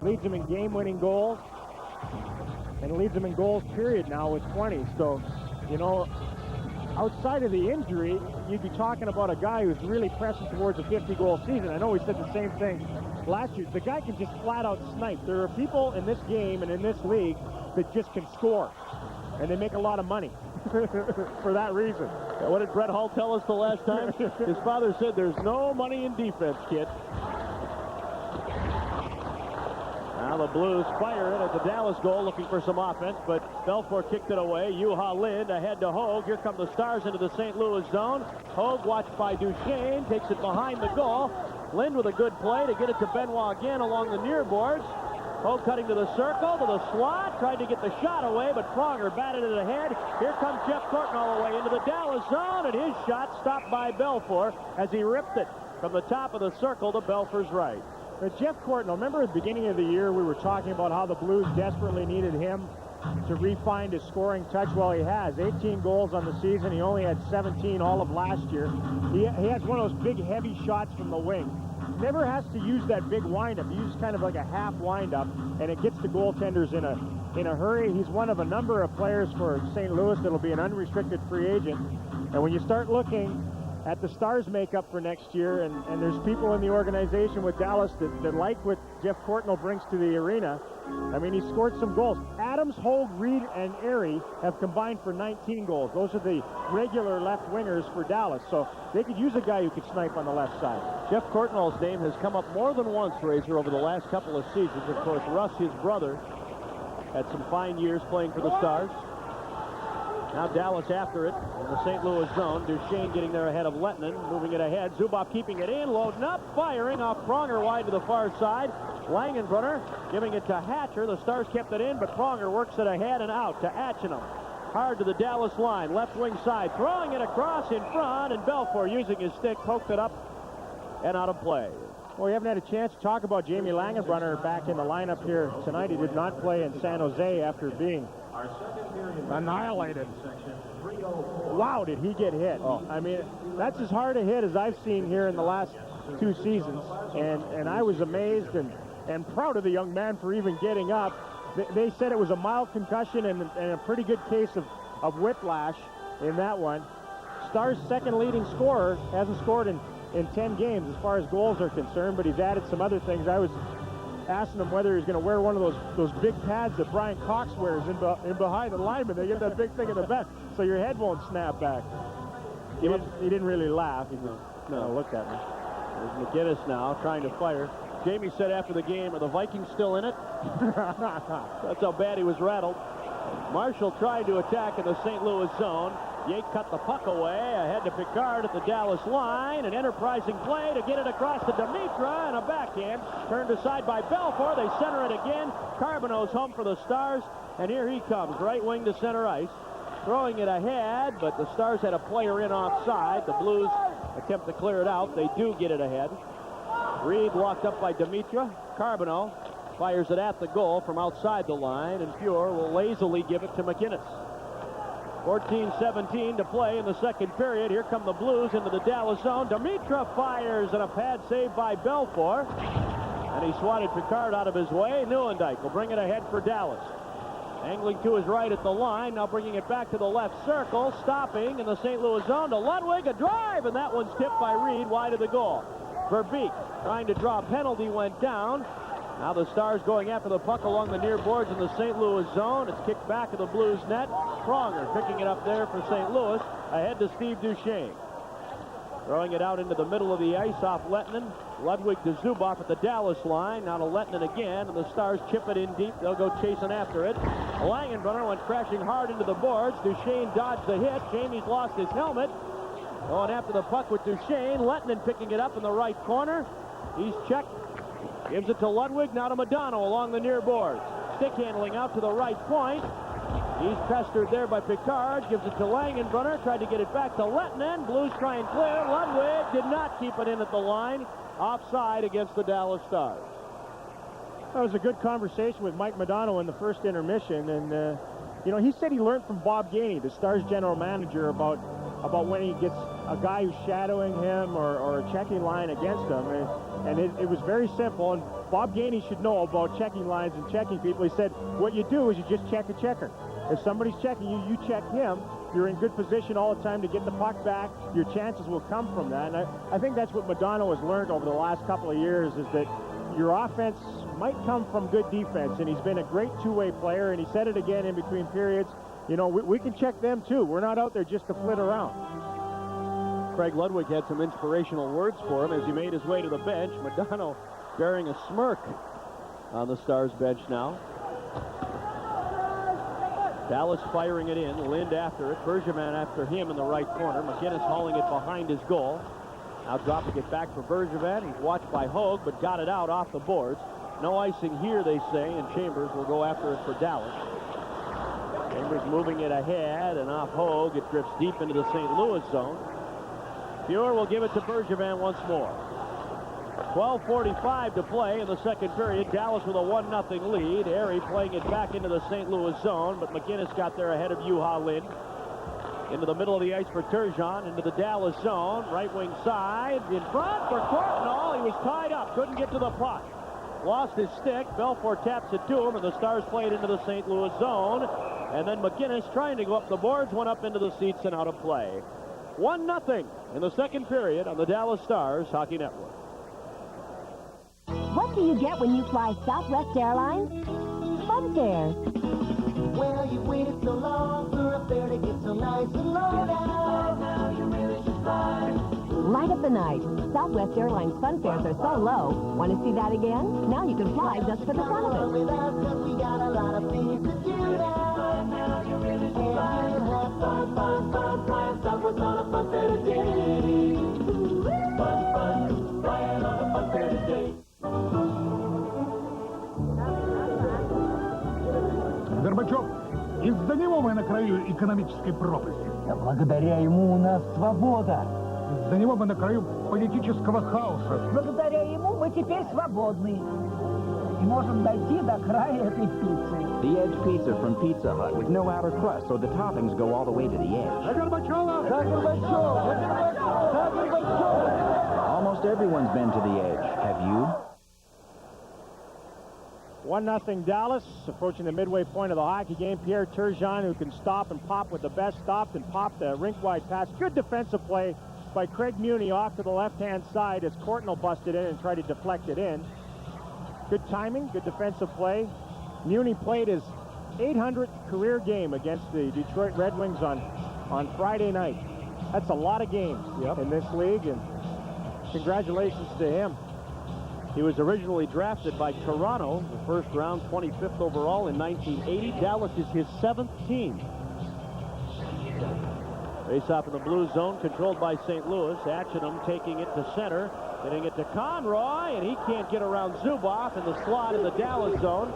leads them in game-winning goals, and leads them in goals, period, now with 20. So, you know, outside of the injury, you'd be talking about a guy who's really pressing towards a 50-goal season. I know we said the same thing last year. The guy can just flat-out snipe. There are people in this game and in this league that just can score, and they make a lot of money for that reason. What did Brett Hull tell us the last time? His father said, there's no money in defense, kid. Now the Blues fire it at the Dallas goal, looking for some offense, but Belfour kicked it away. Juha Lind ahead to Hogue. Here come the Stars into the St. Louis zone. Hogue, watched by Duchesne, takes it behind the goal. Lind with a good play to get it to Benoit again along the near boards. Hogue cutting to the circle, to the slot, tried to get the shot away, but Pronger batted it ahead. Here comes Jeff Courtnall away into the Dallas zone, and his shot stopped by Belfour as he ripped it from the top of the circle to Belfour's right. Jeff Courtnall, remember at the beginning of the year we were talking about how the Blues desperately needed him to refine his scoring touch? Well, he has 18 goals on the season. He only had 17 all of last year. He has one of those big, heavy shots from the wing. Never has to use that big windup. He uses kind of like a half windup, and it gets the goaltenders in a hurry. He's one of a number of players for St. Louis that'll be an unrestricted free agent. And when you start looking at the Stars makeup for next year, and there's people in the organization with Dallas that like what Jeff Courtnall brings to the arena. I mean, he scored some goals. Adams, Hogue, Reed, and Airy have combined for 19 goals. Those are the regular left wingers for Dallas, so they could use a guy who could snipe on the left side. Jeff Courtnall's name has come up more than once, Razor, over the last couple of seasons. Of course, Russ, his brother, had some fine years playing for the Stars. Now Dallas after it in the St. Louis zone. Duchesne getting there ahead of Lettinen, moving it ahead. Zubov keeping it in, loading up, firing off Pronger wide to the far side. Langenbrunner giving it to Hatcher. The Stars kept it in, but Pronger works it ahead and out to Atchingham. Hard to the Dallas line, left wing side, throwing it across in front, and Belfour using his stick, poked it up and out of play. Well, we haven't had a chance to talk about Jamie Langenbrunner back in the lineup here tonight. He did not play in San Jose after being annihilated. Wow, did he get hit. Oh. I mean, that's as hard a hit as I've seen here in the last 2 seasons. And I was amazed and proud of the young man for even getting up. They said it was a mild concussion and a pretty good case of whiplash in that one. Stars' second leading scorer hasn't scored in 10 games as far as goals are concerned, but he's added some other things. I was asking him whether he's going to wear one of those big pads that Brian Cox wears in behind the lineman. They get that big thing in the back so your head won't snap back. He didn't really laugh. He just looked at me. There's McGinnis now trying to fire. Jamie said after the game, are the Vikings still in it? That's how bad he was rattled. Marshall tried to attack in the St. Louis zone. Yake cut the puck away, ahead to Picard at the Dallas line. An enterprising play to get it across to Demitra, and a backhand turned aside by Belfour. They center it again. Carbonneau's home for the Stars, and here he comes, right wing to center ice. Throwing it ahead, but the Stars had a player in offside. The Blues attempt to clear it out. They do get it ahead. Reed locked up by Demitra. Carbonneau fires it at the goal from outside the line, and Pure will lazily give it to McInnes. 14-17 to play in the second period. Here come the Blues into the Dallas zone. Demitra fires, and a pad save by Belfour. And he swatted Picard out of his way. Neuendijk will bring it ahead for Dallas. Angling to his right at the line, now bringing it back to the left circle. Stopping in the St. Louis zone to Ludwig, a drive, and that one's tipped by Reed wide of the goal. Verbeek trying to draw a penalty, went down. Now the Stars going after the puck along the near boards in the St. Louis zone. It's kicked back of the Blues net. Pronger picking it up there for St. Louis. Ahead to Steve Duchesne. Throwing it out into the middle of the ice off Lettinen. Ludwig to Zubov at the Dallas line. Now to Lettinen again, and the Stars chip it in deep. They'll go chasing after it. Langenbrunner went crashing hard into the boards. Duchesne dodged the hit. Jamie's lost his helmet. Going after the puck with Duchesne. Lettinen picking it up in the right corner. He's checked. Gives it to Ludwig, now to Modano along the near boards. Stick handling out to the right point. He's pestered there by Picard. Gives it to Langenbrunner. Tried to get it back to Lettinen. Blues try and clear. Ludwig did not keep it in at the line. Offside against the Dallas Stars. That was a good conversation with Mike Modano in the first intermission. And, you know, he said he learned from Bob Gainey, the Stars general manager, about when he gets a guy who's shadowing him or a checking line against him. And it was very simple. And Bob Gainey should know about checking lines and checking people. He said, what you do is you just check a checker. If somebody's checking you, you check him. You're in good position all the time to get the puck back. Your chances will come from that. And I think that's what Modano has learned over the last couple of years, is that your offense might come from good defense. And he's been a great two-way player. And he said it again in between periods. You know, we can check them too. We're not out there just to flit around. Craig Ludwig had some inspirational words for him as he made his way to the bench. Modano bearing a smirk on the Stars bench now. Dallas firing it in. Lind after it. Bergevin after him in the right corner. McGinnis hauling it behind his goal. Now dropping it back for Bergevin. He's watched by Hogue, but got it out off the boards. No icing here, they say, and Chambers will go after it for Dallas. Chambers moving it ahead, and off Hogue. It drifts deep into the St. Louis zone. Fuhr will give it to Bergevin once more. 12:45 to play in the second period. Dallas with a 1-0 lead. Airy playing it back into the St. Louis zone, but McGinnis got there ahead of Juha Lind. Into the middle of the ice for Turgeon, into the Dallas zone. Right wing side, in front for Courtnall. He was tied up, couldn't get to the puck. Lost his stick. Belfour taps it to him, and the Stars play it into the St. Louis zone. And then McGinnis trying to go up the boards, went up into the seats and out of play. 1-0 in the second period on the Dallas Stars Hockey Network. What do you get when you fly Southwest Airlines? Fun fares. Well, you waited so long for a fare to get so nice and low now you really should fly. Light up the night. Southwest Airlines fun fares are so low. Want to see that again? Now you can fly just for the fun of it. With us, 'cause we got a lot of things to do now you really should fly. And have fun, flying Southwest on a fun fair today. Fun, flying on a fun fair today. Горбачев, из-за него мы на краю экономической пропасти. Да благодаря ему у нас свобода. Из-за него мы на краю политического хаоса. Благодаря ему мы теперь свободны. И можем дойти до края этой пиццы. The Edge Pizza from Pizza Hut with no outer crust, so the toppings go all the way to the edge. За Горбачева! За Горбачева! За Горбачева! Almost everyone's been to the edge. Have you? 1-0 Dallas, approaching the midway point of the hockey game. Pierre Turgeon, who can stop and pop with the best, stopped and popped the rink-wide pass. Good defensive play by Craig Muni off to the left-hand side as Courtnall busted in and tried to deflect it in. Good timing, good defensive play. Muni played his 800th career game against the Detroit Red Wings on Friday night. That's a lot of games in this league, and congratulations to him. He was originally drafted by Toronto, the first round, 25th overall in 1980. Dallas is his 7th team. Face-off in the blue zone, controlled by St. Louis. Achinum taking it to center, getting it to Conroy, and he can't get around Zuboff in the slot in the Dallas zone.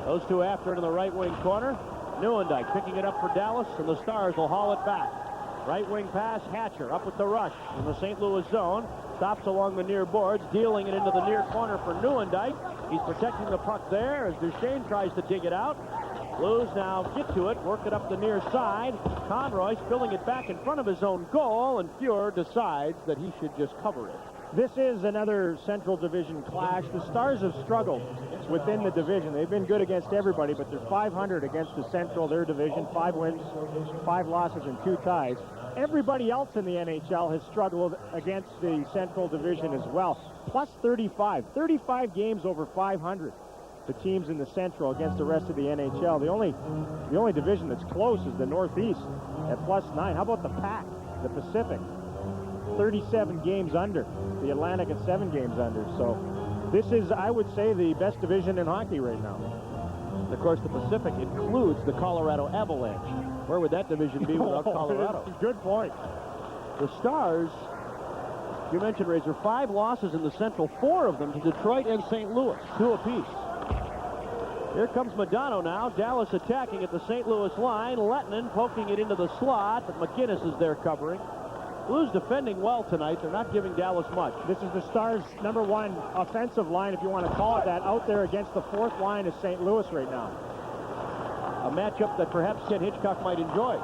Those two after it in the right wing corner. Neuendijk picking it up for Dallas, and the Stars will haul it back. Right wing pass, Hatcher up with the rush in the St. Louis zone. Stops along the near boards, dealing it into the near corner for Neuendijk. He's protecting the puck there as Duchesne tries to dig it out. Blues now get to it, work it up the near side. Conroy spilling it back in front of his own goal, and Fuhr decides that he should just cover it. This is another Central Division clash. The Stars have struggled within the division. They've been good against everybody, but they're 500 against the Central, their division. 5 wins, 5 losses, and 2 ties. Everybody else in the NHL has struggled against the Central Division as well. Plus 35. 35 games over 500. The teams in the Central against the rest of the NHL. The only division that's close is the Northeast at plus 9. How about the Pac, the Pacific? 37 games under. The Atlantic at 7 games under. So this is, I would say, the best division in hockey right now. And of course, the Pacific includes the Colorado Avalanche. Where would that division be without Colorado? Good point. The Stars, you mentioned, Razor, 5 losses in the Central, 4 of them to Detroit and St. Louis, 2 apiece. Here comes Modano now. Dallas attacking at the St. Louis line. Lettinen poking it into the slot, but McGinnis is there covering. Blues defending well tonight. They're not giving Dallas much. This is the Stars' #1 offensive line, if you want to call it that, out there against the 4th line of St. Louis right now. A matchup that perhaps Ken Hitchcock might enjoy.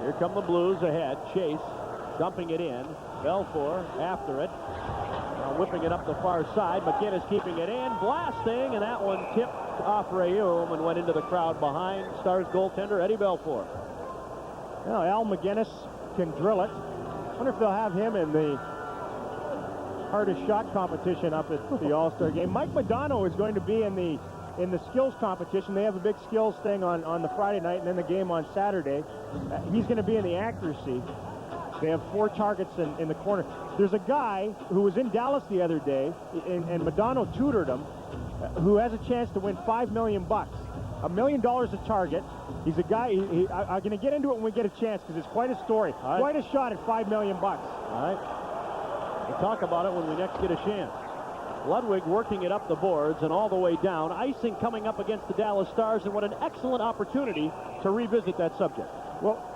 Here come the Blues ahead. Chase dumping it in. Belfour after it. Whipping it up the far side. McGinnis keeping it in, blasting, and that one tipped off Rayum and went into the crowd behind Stars goaltender Eddie Belfour. Well, Al McGinnis can drill it. I wonder if they'll have him in the hardest shot competition up at the All-Star game. Mike Modano is going to be in the skills competition. They have a big skills thing on the Friday night and then the game on Saturday. He's going to be in the accuracy. They have 4 targets in the corner. There's a guy who was in Dallas the other day, and Modano tutored him, who has a chance to win $5 million. $1 million a target. He's a guy, I'm going to get into it when we get a chance because it's quite a story. Right. Quite a shot at $5 million. All right. We'll talk about it when we next get a chance. Ludwig working it up the boards and all the way down. Icing coming up against the Dallas Stars, and what an excellent opportunity to revisit that subject. Well,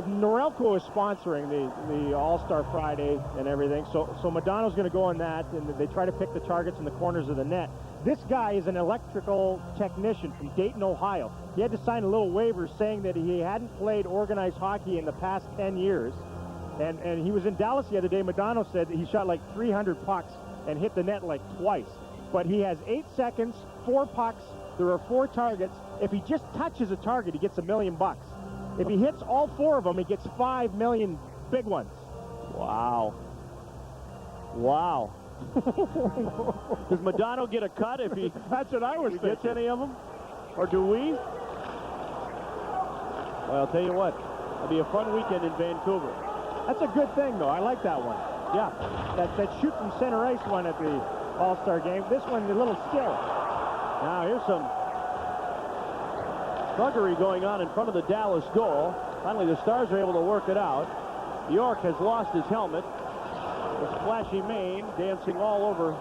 Norelco is sponsoring the All-Star Friday and everything, so Modano's going to go on that, and they try to pick the targets in the corners of the net. This guy is an electrical technician from Dayton, Ohio. He had to sign a little waiver saying that he hadn't played organized hockey in the past 10 years, and he was in Dallas the other day. Modano said that he shot like 300 pucks and hit the net like twice, but he has 8 seconds, 4 pucks, there are 4 targets. If he just touches a target, he gets $1 million. If he hits all 4 of them, he gets $5 million big ones. Wow. Wow. Does Modano get a cut if he That's what I was gets thinking. any of them? Or do we? Well, I'll tell you what. It'll be a fun weekend in Vancouver. That's a good thing, though. I like that one. Yeah. That shoot from center ice one at the All-Star game. This one, a little skill. Now, here's some buggery going on in front of the Dallas goal. Finally, the Stars are able to work it out. York has lost his helmet. The splashy mane dancing all over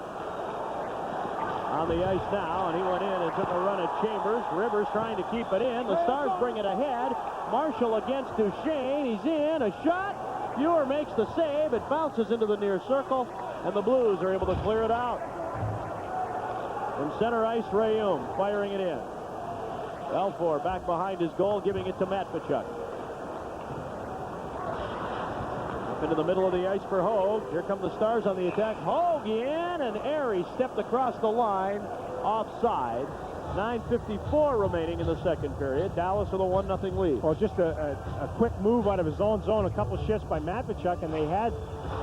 on the ice now, and he went in and took a run at Chambers. Rivers trying to keep it in. The Stars bring it ahead. Marshall against Duchesne. He's in. A shot. Ewer makes the save. It bounces into the near circle, and the Blues are able to clear it out. From center ice, Rayum firing it in. Belfour back behind his goal, giving it to Matvichuk. Up into the middle of the ice for Hogue. Here come the Stars on the attack. Hogue in, and Airy stepped across the line, offside. 9:54 remaining in the second period. Dallas with a 1-0 lead. Well, just a quick move out of his own zone, a couple shifts by Matvichuk, and they had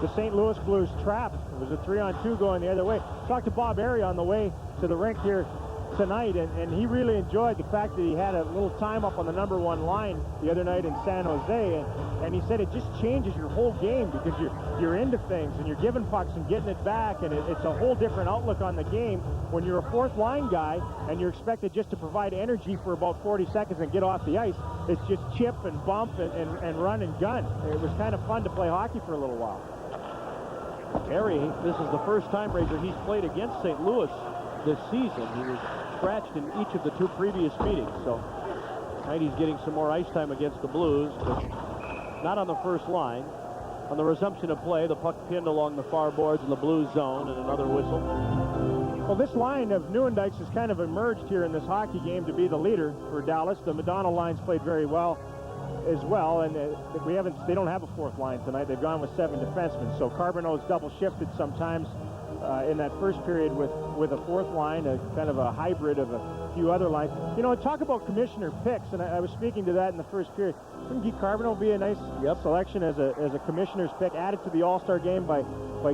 the St. Louis Blues trapped. It was a 3-on-2 going the other way. Talked to Bob Airy on the way to the rink here tonight, and he really enjoyed the fact that he had a little time up on the number 1 line the other night in San Jose, and he said it just changes your whole game because you're into things and you're giving pucks and getting it back, and it's a whole different outlook on the game when you're a 4th line guy and you're expected just to provide energy for about 40 seconds and get off the ice. It's just chip and bump and run and gun. It was kind of fun to play hockey for a little while. Airy, this is the first time, Razor, he's played against St. Louis this season. He was scratched in each of the 2 previous meetings, so tonight he's getting some more ice time against the Blues, but not on the first line. On the resumption of play, the puck pinned along the far boards in the Blues zone, and another whistle. Well, this line of Nieuwendyks has kind of emerged here in this hockey game to be the leader for Dallas. The Madonna line's played very well as well, and they don't have a 4th line tonight. They've gone with 7 defensemen, so Carbonneau's double shifted sometimes in that first period with a 4th line, a kind of a hybrid of a few other lines. You know, talk about commissioner picks, and I was speaking to that in the first period. Wouldn't Guy Carbonneau be a nice selection as a commissioner's pick, added to the All-Star game by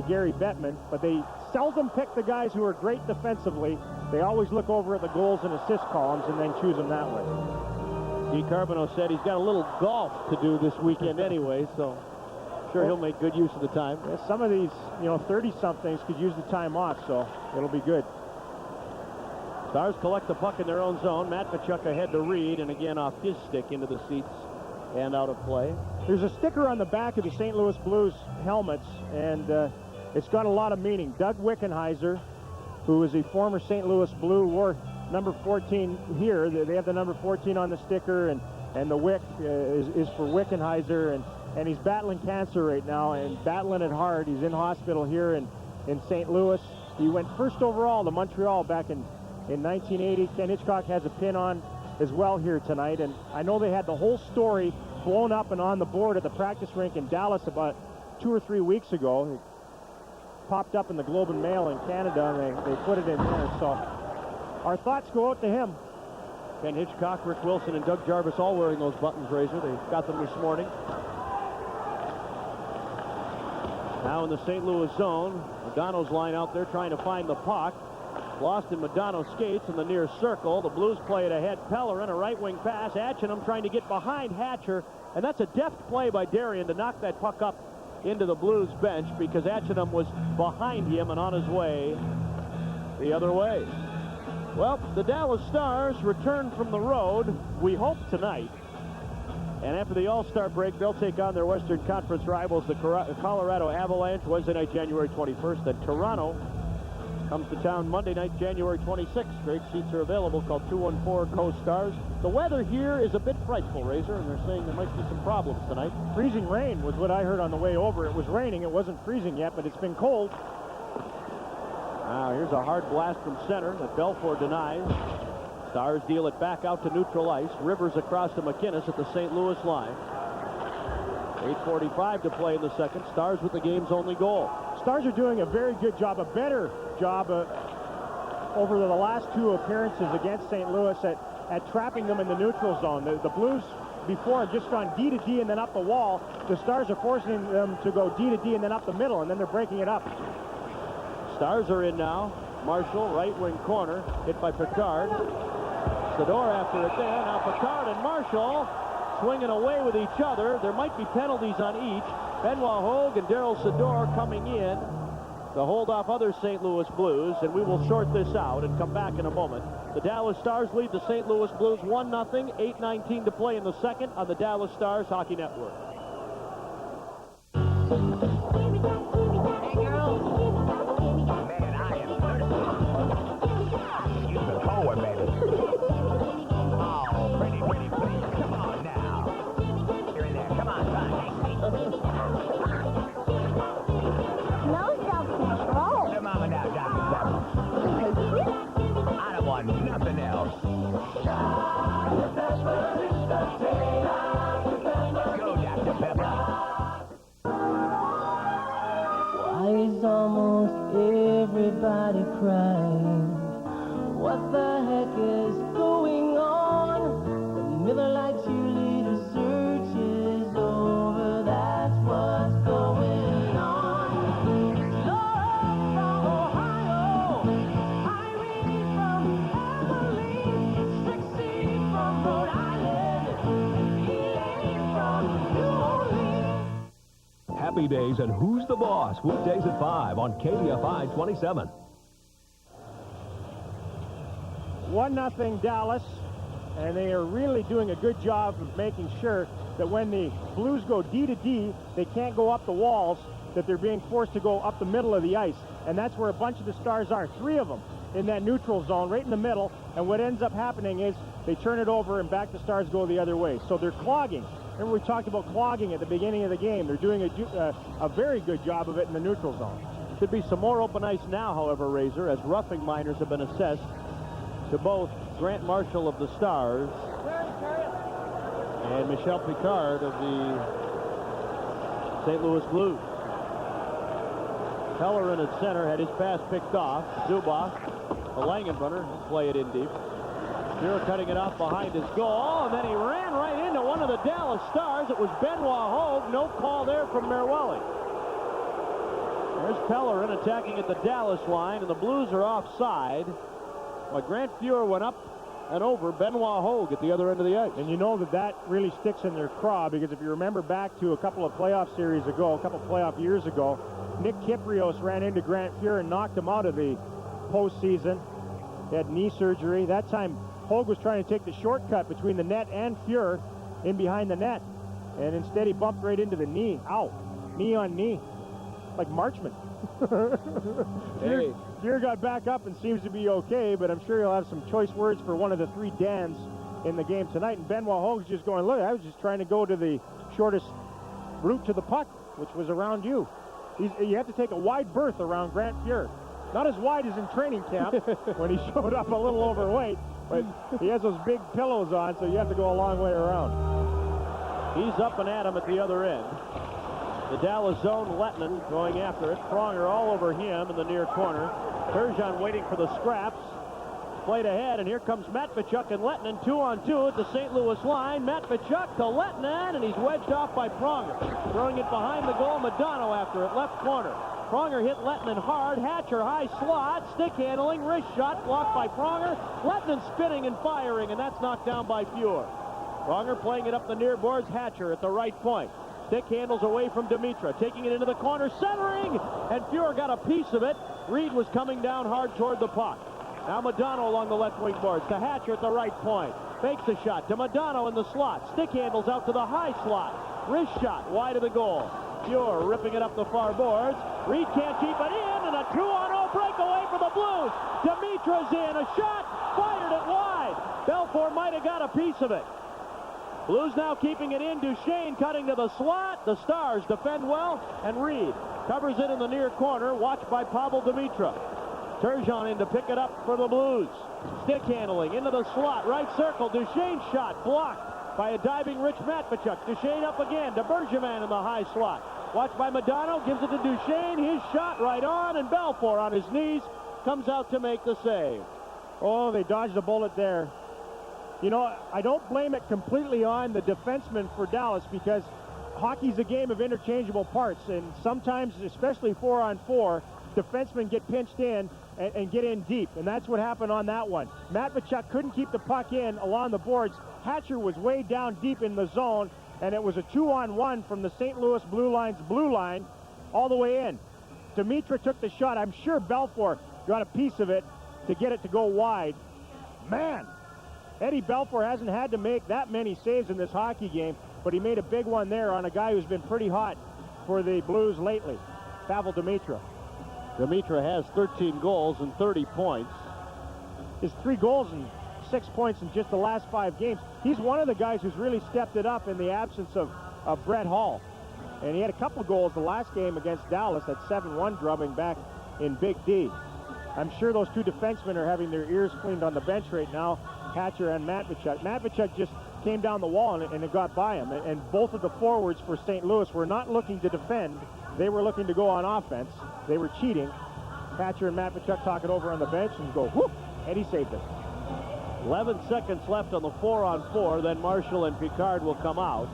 Gary Bettman? But they seldom pick the guys who are great defensively. They always look over at the goals and assist columns and then choose them that way. Guy Carbonneau said he's got a little golf to do this weekend anyway, so sure he'll make good use of the time. Yeah, some of these, 30-somethings could use the time off, so it'll be good. Stars collect the puck in their own zone. Matvichuk ahead to Reed, and again off his stick into the seats and out of play. There's a sticker on the back of the St. Louis Blues helmets, and it's got a lot of meaning. Doug Wickenheiser, who is a former St. Louis Blue, wore number 14 here. They have the number 14 on the sticker, and the Wick is for Wickenheiser, and he's battling cancer right now and battling it hard. He's in hospital here in St. Louis. He went first overall to Montreal back in 1980. Ken Hitchcock has a pin on as well here tonight, and I know they had the whole story blown up and on the board at the practice rink in Dallas about 2 or 3 weeks ago. It popped up in the Globe and Mail in Canada, and they put it in there. So our thoughts go out to him. Ken Hitchcock, Rick Wilson, and Doug Jarvis all wearing those buttons, Razor. They got them this morning. Now in the St. Louis zone, Modano's line out there trying to find the puck. Lost in Modano's skates in the near circle. The Blues play it ahead. Pellerin, a right wing pass. Atchingham trying to get behind Hatcher. And that's a deft play by Darien to knock that puck up into the Blues bench because Atchingham was behind him and on his way the other way. Well, the Dallas Stars return from the road, we hope tonight. And after the All-Star break, they'll take on their Western Conference rivals, the Colorado Avalanche, Wednesday night, January 21st. Then Toronto comes to town Monday night, January 26th. Great seats are available. Call 214-COAST-STARS. The weather here is a bit frightful, Razor, and they're saying there might be some problems tonight. Freezing rain was what I heard on the way over. It was raining. It wasn't freezing yet, but it's been cold. Now, here's a hard blast from center that Belfour denies. Stars deal it back out to neutral ice. Rivers across to McInnes at the St. Louis line. 8:45 to play in the second. Stars with the game's only goal. Stars are doing a very good job, a better job over the last 2 appearances against St. Louis at trapping them in the neutral zone. The Blues before have just gone D to D and then up the wall. The Stars are forcing them to go D to D and then up the middle, and then they're breaking it up. Stars are in now. Marshall, right wing corner, hit by Picard. Sador after it there. Now Picard and Marshall swinging away with each other. There might be penalties on each. Benoit Hogue and Daryl Sador coming in to hold off other St. Louis Blues, and we will sort this out and come back in a moment. The Dallas Stars lead the St. Louis Blues 1-0, 8:19 to play in the second on the Dallas Stars Hockey Network. Man, I am thirsty. Use the forward, baby. Oh, pretty, please. Come on now. You're in there. Come on, No self-control. Come on now, Dr. Pepper. I don't want nothing else. Go, Dr. Pepper. Why is almost everybody crying? What the heck is going on? The Miller Lite cheerleader search is over. That's what's going on. Laura from Ohio, Irene from Emily, Trixie from Rhode Island, Elaine from New Orleans. Happy Days and Who's the Boss? Weekdays at 5 on KDFI 27. 1-0 Dallas, and they are really doing a good job of making sure that when the Blues go D to D, they can't go up the walls, that they're being forced to go up the middle of the ice. And that's where a bunch of the Stars are, 3 of them in that neutral zone, right in the middle. And what ends up happening is they turn it over and back the Stars go the other way. So they're clogging. Remember we talked about clogging at the beginning of the game. They're doing a very good job of it in the neutral zone. Should be some more open ice now, however, Razor, as roughing minors have been assessed to both Grant Marshall of the Stars and Michel Picard of the St. Louis Blues. Pellerin at center had his pass picked off. Zubov, the Langenbrunner, play it in deep. Fuhrer cutting it off behind his goal, and then he ran right into one of the Dallas Stars. It was Benoit Hogue. No call there from Merwelli. There's Pellerin attacking at the Dallas line, and the Blues are offside. But Grant Fuhrer went up and over Benoit Hogue at the other end of the ice. And you know that really sticks in their craw, because if you remember back to a couple of playoff series ago, a couple of playoff years ago, Nick Kyprios ran into Grant Fuhrer and knocked him out of the postseason. He had knee surgery. That time, Hogue was trying to take the shortcut between the net and Fuhrer in behind the net. And instead, he bumped right into the knee. Ow. Knee on knee. Like Marchman. Hey. Fuhrer got back up and seems to be okay, but I'm sure he'll have some choice words for one of the 3 Dans in the game tonight. And Benoit Hogue's just going, look, I was just trying to go to the shortest route to the puck, which was around you. You have to take a wide berth around Grant Fuhrer. Not as wide as in training camp when he showed up a little overweight, but he has those big pillows on, so you have to go a long way around. He's up and at him at the other end. The Dallas zone, Lettinen going after it. Pronger all over him in the near corner. Turgeon waiting for the scraps. Played ahead, and here comes Matvichuk and Lettinen 2-on-2 at the St. Louis line. Matvichuk to Lettinen, and he's wedged off by Pronger. Throwing it behind the goal, Modano after it, left corner. Pronger hit Lettinen hard. Hatcher high slot, stick handling, wrist shot blocked by Pronger. Lettinen spinning and firing, and that's knocked down by Fuhr. Pronger playing it up the near boards. Hatcher at the right point. Stick handles away from Dimitra, taking it into the corner, centering, and Fuhr got a piece of it. Reed was coming down hard toward the puck. Now Modano along the left wing boards to Hatcher at the right point. Fakes a shot to Modano in the slot. Stick handles out to the high slot. Wrist shot wide of the goal. Fuhr ripping it up the far boards. Reed can't keep it in, and a 2-on-0 breakaway for the Blues. Dimitra's in, a shot, fired it wide. Belfour might have got a piece of it. Blues now keeping it in. Duchesne cutting to the slot. The Stars defend well, and Reed covers it in the near corner, watched by Pavel Dimitra. Turgeon in to pick it up for the Blues. Stick handling into the slot, right circle. Duchesne shot blocked by a diving Rich Matvichuk. Duchesne up again to Bergevin in the high slot. Watched by Modano, gives it to Duchesne. His shot right on, and Belfour on his knees comes out to make the save. Oh, they dodged a bullet there. You know, I don't blame it completely on the defenseman for Dallas, because hockey's a game of interchangeable parts, and sometimes, especially 4-on-4, defensemen get pinched in and get in deep, and that's what happened on that one. Matvichuk couldn't keep the puck in along the boards. Hatcher was way down deep in the zone, and it was a 2-on-1 from the St. Louis Blue Line's blue line all the way in. Dimitra took the shot. I'm sure Belfour got a piece of it to get it to go wide. Man, Eddie Belfour hasn't had to make that many saves in this hockey game, but he made a big one there on a guy who's been pretty hot for the Blues lately, Pavel Dimitra. Dimitra has 13 goals and 30 points. His 3 goals and 6 points in just the last 5 games. He's one of the guys who's really stepped it up in the absence of Brett Hull. And he had a couple goals the last game against Dallas, that 7-1 drubbing back in Big D. I'm sure those 2 defensemen are having their ears cleaned on the bench right now, Hatcher and Matvichuk. Matvichuk just came down the wall and it got by him. And both of the forwards for St. Louis were not looking to defend. They were looking to go on offense. They were cheating. Hatcher and Matvichuk talk it over on the bench and go, whoop, and he saved it. 11 seconds left on the 4-on-4. Then Marshall and Picard will come out.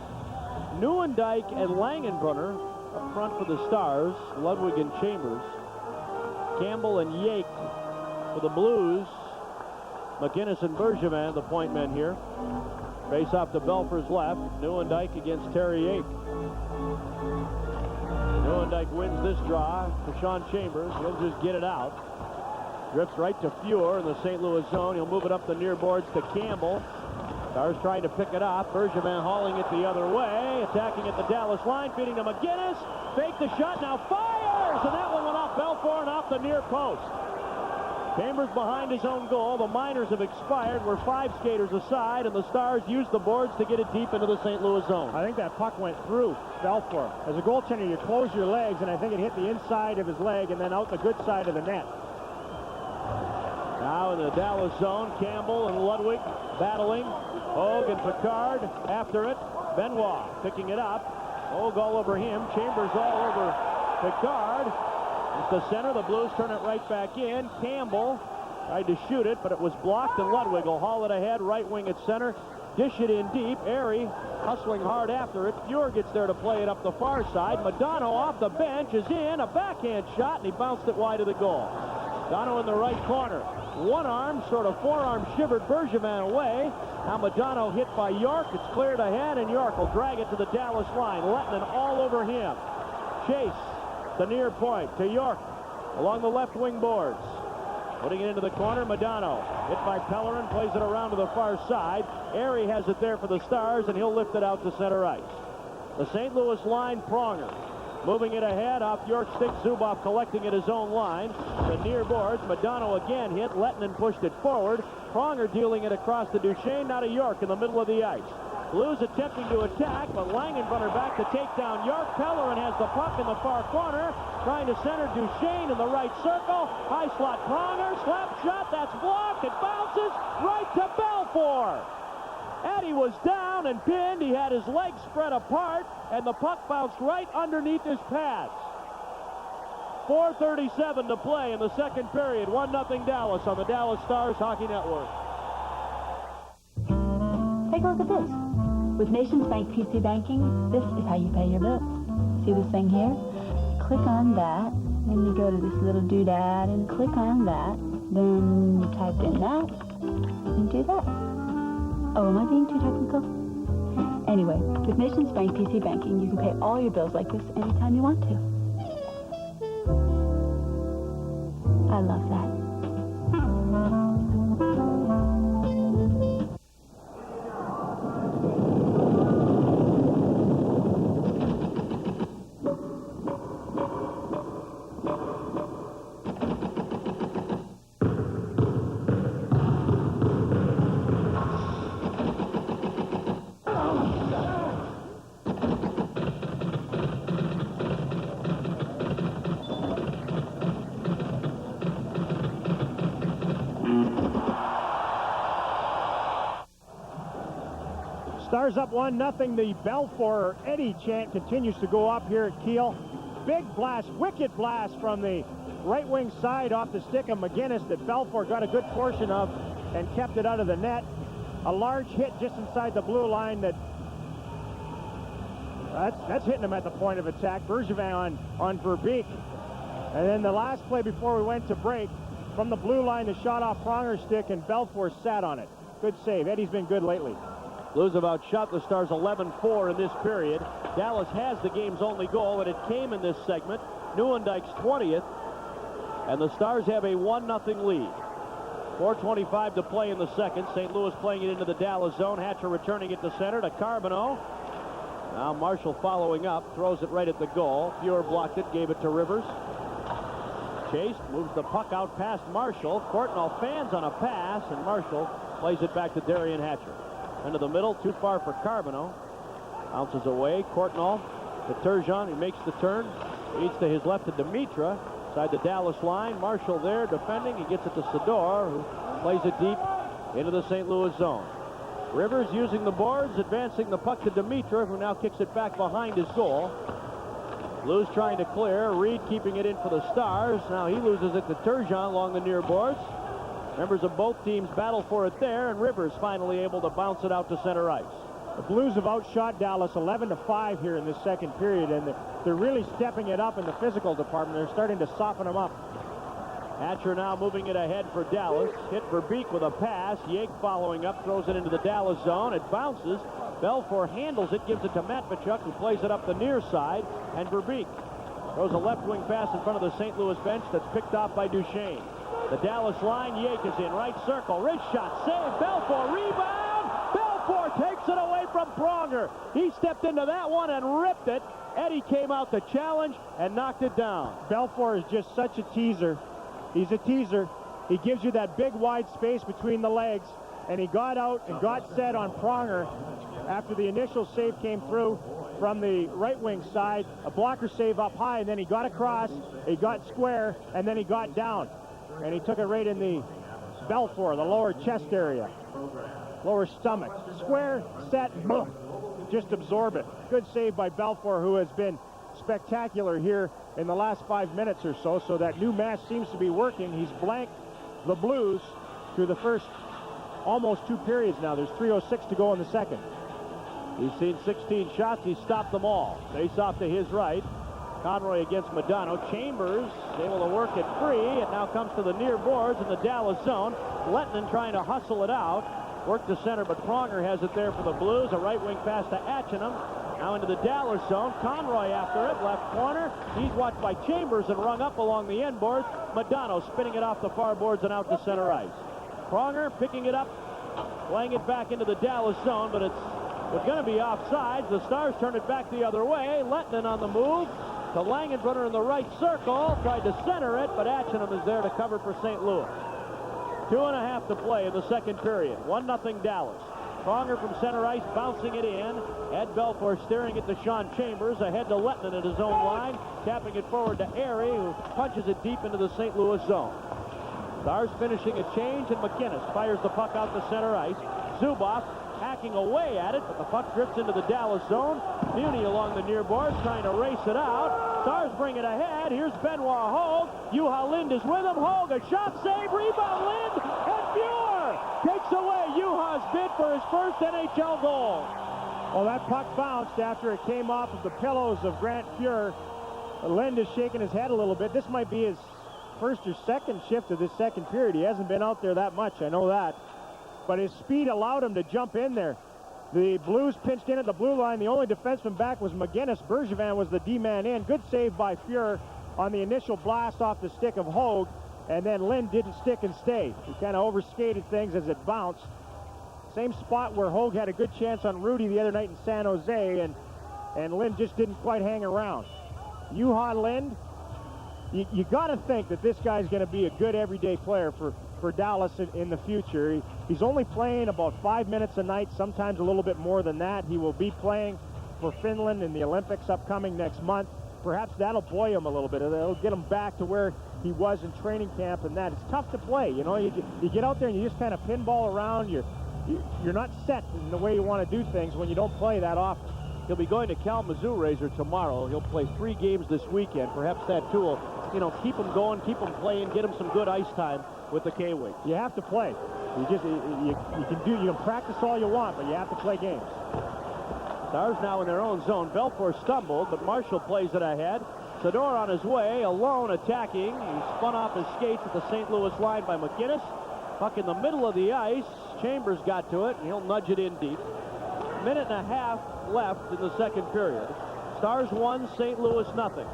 Neuendijk and Langenbrunner up front for the Stars. Ludwig and Chambers. Campbell and Yake for the Blues. McInnes and Bergevin, the point men here. Face off to Belfour's left. Neuendijk against Terry Yake. Neuendijk wins this draw to Sean Chambers. He'll just get it out. Drifts right to Fuhr in the St. Louis zone. He'll move it up the near boards to Campbell. Stars trying to pick it up. Bergevin hauling it the other way. Attacking at the Dallas line. Feeding to McInnes. Fake the shot. Now fires! And that one went off Belfour and off the near post. Chambers behind his own goal. The minors have expired. We're 5 skaters aside, and the Stars used the boards to get it deep into the St. Louis zone. I think that puck went through Belfour. As a goaltender, you close your legs, and I think it hit the inside of his leg and then out the good side of the net. Now in the Dallas zone, Campbell and Ludwig battling. Hogue and Picard after it. Benoit picking it up. Hogue all over him. Chambers all over Picard. It's the center. The Blues turn it right back in. Campbell tried to shoot it, but it was blocked, and Ludwig will haul it ahead. Right wing at center. Dish it in deep. Airy hustling hard after it. Fuhr gets there to play it up the far side. Modano off the bench is in. A backhand shot, and he bounced it wide of the goal. Modano in the right corner. One arm, sort of forearm shivered Bergevin away. Now Modano hit by York. It's cleared ahead, and York will drag it to the Dallas line. Lettinen all over him. Chase, the near point to York along the left wing boards. Putting it into the corner, Modano. Hit by Pellerin, plays it around to the far side. Airy has it there for the Stars, and he'll lift it out to center ice. The St. Louis line, Pronger. Moving it ahead, off York stick, Zubov collecting at his own line. The near boards, Modano again hit. Lettinen pushed it forward. Pronger dealing it across to Duchesne, now to York in the middle of the ice. Blues attempting to attack, but Langenbrunner back to take down York. Pellerin has the puck in the far corner, trying to center Duchesne in the right circle. High slot Pronger, slap shot, that's blocked. It bounces right to Belfour. Eddie was down and pinned. He had his legs spread apart, and the puck bounced right underneath his pads. 4:37 to play in the second period. 1-0 Dallas on the Dallas Stars Hockey Network. Take a look at this. With Nations Bank PC Banking, this is how you pay your bills. See this thing here? Click on that, then you go to this little doodad and click on that, then you type in that, and do that. Oh, am I being too technical? Anyway, with Nations Bank PC Banking, you can pay all your bills like this anytime you want to. I love that. Stars up 1-0. The Belfour Eddie chant continues to go up here at Kiel. Big blast, wicked blast from the right wing side off the stick of McGinnis that Belfour got a good portion of and kept it out of the net. A large hit just inside the blue line that's hitting him at the point of attack. Bergevin on Verbeek. And then the last play before we went to break, from the blue line, the shot off Pronger's stick, and Belfour sat on it. Good save. Eddie's been good lately. Blues have outshot the Stars 11-4 in this period. Dallas has the game's only goal, and it came in this segment. Neuendijk's 20th, and the Stars have a 1-0 lead. 4:25 to play in the second. St. Louis playing it into the Dallas zone. Hatcher returning it to center to Carbonneau. Now Marshall following up, throws it right at the goal. Fuhr blocked it, gave it to Rivers. Chase moves the puck out past Marshall. Courtnall fans on a pass, and Marshall plays it back to Darian Hatcher. Into the middle, too far for Carbonneau. Bounces away. Courtnall to Turgeon. He makes the turn. Leads to his left to Dimitra. Side the Dallas line. Marshall there defending. He gets it to Sador, who plays it deep into the St. Louis zone. Rivers using the boards, advancing the puck to Dimitra, who now kicks it back behind his goal. Blues trying to clear. Reed keeping it in for the Stars. Now he loses it to Turgeon along the near boards. Members of both teams battle for it there, and Rivers finally able to bounce it out to center ice. The Blues have outshot Dallas 11-5 here in this second period, and they're really stepping it up in the physical department. They're starting to soften them up. Hatcher now moving it ahead for Dallas. Hit Verbeek with a pass. Yake following up, throws it into the Dallas zone. It bounces. Belfour handles it, gives it to Matvichuk, who plays it up the near side, and Verbeek throws a left wing pass in front of the St. Louis bench that's picked off by Duchesne. The Dallas line, Yake is in right circle. Wrist shot, save, Belfour, rebound! Belfour takes it away from Pronger. He stepped into that one and ripped it. Eddie came out to challenge and knocked it down. Belfour is just such a teaser. He's a teaser. He gives you that big wide space between the legs, and he got out and got set on Pronger after the initial save came through from the right wing side. A blocker save up high, and then he got across, he got square, and then he got down. And he took it right in the Belfour, the lower chest area, lower stomach. Square, set, boom. Just absorb it. Good save by Belfour, who has been spectacular here in the last 5 minutes or so. So that new mask seems to be working. He's blanked the Blues through the first almost 2 periods now. There's 3:06 to go in the second. He's seen 16 shots. He's stopped them all. Face off to his right. Conroy against Modano. Chambers able to work it free. It now comes to the near boards in the Dallas zone. Lettinen trying to hustle it out. Work to center, but Pronger has it there for the Blues. A right wing pass to Atchinham. Now into the Dallas zone. Conroy after it. Left corner. He's watched by Chambers and rung up along the end boards. Modano spinning it off the far boards and out to center ice. Pronger picking it up, playing it back into the Dallas zone, but it's going to be offsides. The Stars turn it back the other way. Lettinen on the move. To Langenbrunner in the right circle. Tried to center it, but Atchinham is there to cover for St. Louis. 2.5 to play in the second period. 1-0 Dallas. Pronger from center ice, bouncing it in. Ed Belfour steering it to Sean Chambers. Ahead to Lettinen at his own line. Tapping it forward to Airy, who punches it deep into the St. Louis zone. Stars finishing a change, and McInnes fires the puck out to center ice. Zuboff hacking away at it, but the puck drifts into the Dallas zone. Muni along the near boards trying to race it out. Stars bring it ahead. Here's Benoit Hogue. Juha Lind is with him. Hogue, a shot save, rebound Lind, and Fuhr takes away Juha's bid for his first NHL goal. Well, that puck bounced after it came off of the pillows of Grant Fuhr. Lind is shaking his head a little bit. This might be his first or second shift of this second period. He hasn't been out there that much, I know that. But his speed allowed him to jump in there. The Blues pinched in at the blue line. The only defenseman back was McGinnis. Bergevin was the D-man in. Good save by Fuhr on the initial blast off the stick of Hogue. And then Lind didn't stick and stay. He kind of overskated things as it bounced. Same spot where Hogue had a good chance on Rudy the other night in San Jose, and Lind just didn't quite hang around. Juha Lind, you got to think that this guy's going to be a good everyday player for Dallas in the future. He's only playing about 5 minutes a night, sometimes a little bit more than that. He will be playing for Finland in the Olympics upcoming next month. Perhaps that'll buoy him a little bit. It'll get him back to where he was in training camp and that. It's tough to play, you know. You get out there and you just kind of pinball around. You're not set in the way you want to do things when you don't play that often. He'll be going to Kalamazoo Razor tomorrow. He'll play 3 games this weekend. Perhaps that too will, keep him going, keep him playing, get him some good ice time with the K-Wings. You have to play. You can practice all you want, but you have to play games. Stars now in their own zone. Belfour stumbled, but Marshall plays it ahead. Sador on his way, alone attacking. He spun off his skates at the St. Louis line by McGinnis. Puck in the middle of the ice. Chambers got to it, and he'll nudge it in deep. Minute and a half left in the second period. Stars 1, St. Louis nothing.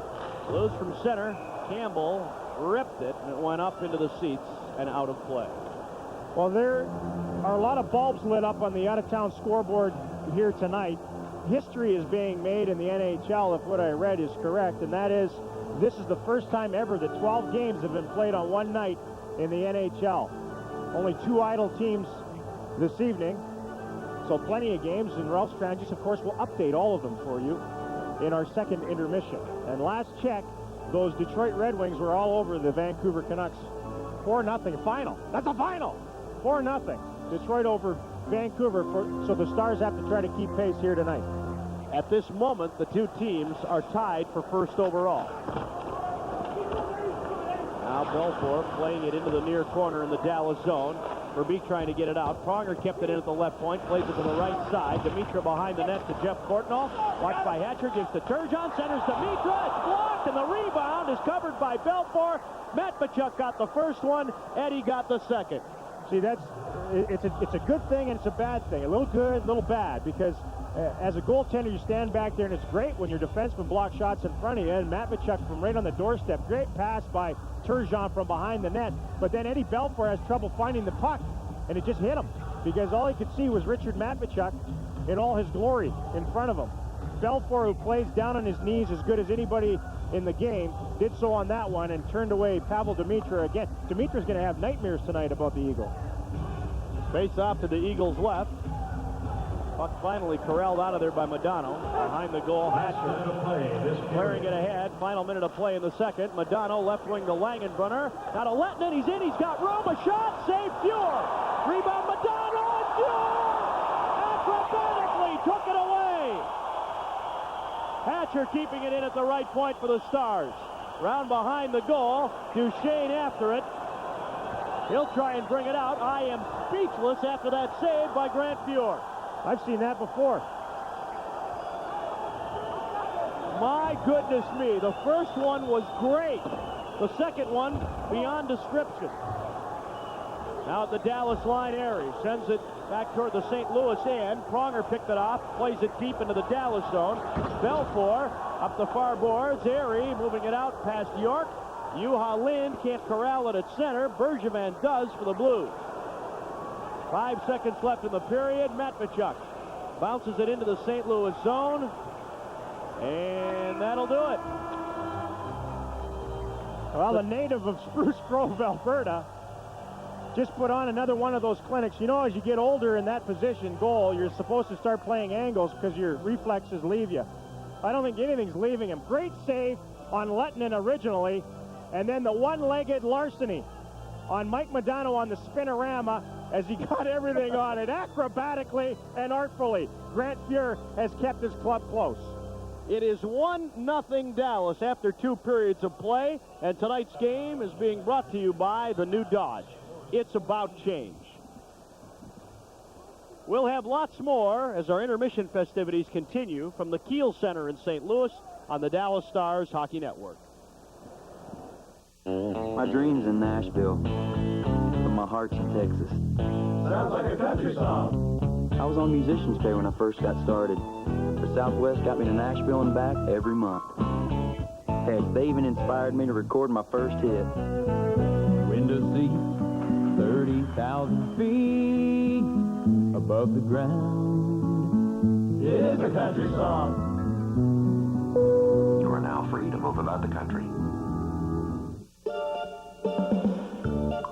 Blues from center. Campbell ripped it, and it went up into the seats and out of play. Well, there are a lot of bulbs lit up on the out-of-town scoreboard here tonight. History is being made in the NHL, if what I read is correct, and that is this is the first time ever that 12 games have been played on one night in the NHL. Only 2 idle teams this evening, so plenty of games, and Ralph Strangis, of course, will update all of them for you in our second intermission. And last check, those Detroit Red Wings were all over the Vancouver Canucks. 4-0 final. That's a final! 4-0. Detroit over Vancouver, so the Stars have to try to keep pace here tonight. At this moment, the 2 teams are tied for first overall. Now Belfour playing it into the near corner in the Dallas zone. Verbeek trying to get it out. Pronger kept it in at the left point, plays it to the right side. Dimitra behind the net to Jeff Courtnall. Watched by Hatcher, gives to Turgeon, centers Dimitra. It's blocked, and the rebound is covered by Belfour. Matt Tkachuk got the first one. Eddie got the second. See, it's a good thing and it's a bad thing. A little good, a little bad, because as a goaltender, you stand back there, and it's great when your defenseman blocks shots in front of you. And Matt Tkachuk from right on the doorstep. Great pass by Turgeon from behind the net. But then Eddie Belfour has trouble finding the puck, and it just hit him, because all he could see was Richard Matvichuk in all his glory in front of him. Belfour, who plays down on his knees as good as anybody in the game, did so on that one and turned away Pavel Dimitra again. Dimitra's going to have nightmares tonight about the Eagle. Face off to the Eagles' left. Puck finally corralled out of there by Modano. Behind the goal, Hatcher clearing it ahead. Final minute of play in the second. Modano left wing to Langenbrunner. Now to Lettinen. He's in. He's got room. A shot. Save Fuhr. Rebound Modano. And Fuhr acrobatically took it away. Hatcher keeping it in at the right point for the Stars. Round behind the goal. Duchesne after it. He'll try and bring it out. I am speechless after that save by Grant Fuhr. I've seen that before. My goodness me. The first one was great. The second one, beyond description. Now at the Dallas line, Aries sends it back toward the St. Louis end. Pronger picked it off, plays it deep into the Dallas zone. Belfour up the far boards. Aries moving it out past York. Juha Lind can't corral it at center. Bergevin does for the Blues. 5 seconds left in the period. Matvichuk bounces it into the St. Louis zone. And that'll do it. Well, the native of Spruce Grove, Alberta, just put on another one of those clinics. You know, as you get older in that position, goal, you're supposed to start playing angles because your reflexes leave you. I don't think anything's leaving him. Great save on Lettinen originally, and then the one-legged larceny on Mike Modano on the spinorama. as he got everything on it, acrobatically and artfully. Grant Fuhr has kept his club close. It is 1-0 Dallas after 2 periods of play, and tonight's game is being brought to you by the new Dodge. It's about change. We'll have lots more as our intermission festivities continue from the Kiel Center in St. Louis on the Dallas Stars Hockey Network. My dream's in Nashville, but my heart's in Texas. Sounds like a country song. I was on Musician's Pay when I first got started. The Southwest got me to Nashville and back every month. Heck, they even inspired me to record my first hit. Window seat, 30,000 feet above the ground. It is a country song. You are now free to move about the country.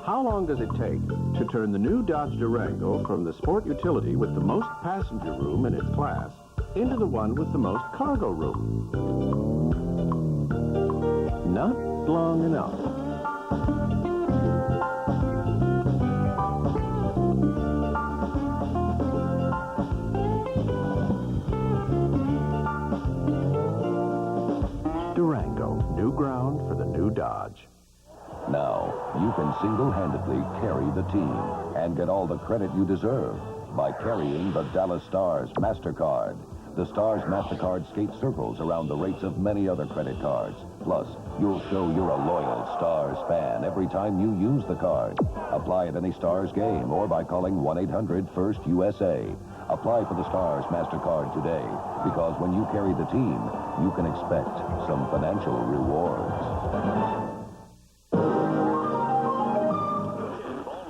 How long does it take to turn the new Dodge Durango from the sport utility with the most passenger room in its class into the one with the most cargo room? Not long enough. Durango, new ground for the new Dodge. Now, you can single-handedly carry the team and get all the credit you deserve by carrying the Dallas Stars MasterCard. The Stars MasterCard skates circles around the rates of many other credit cards. Plus, you'll show you're a loyal Stars fan every time you use the card. Apply at any Stars game or by calling 1-800-FIRST-USA. Apply for the Stars MasterCard today, because when you carry the team, you can expect some financial rewards.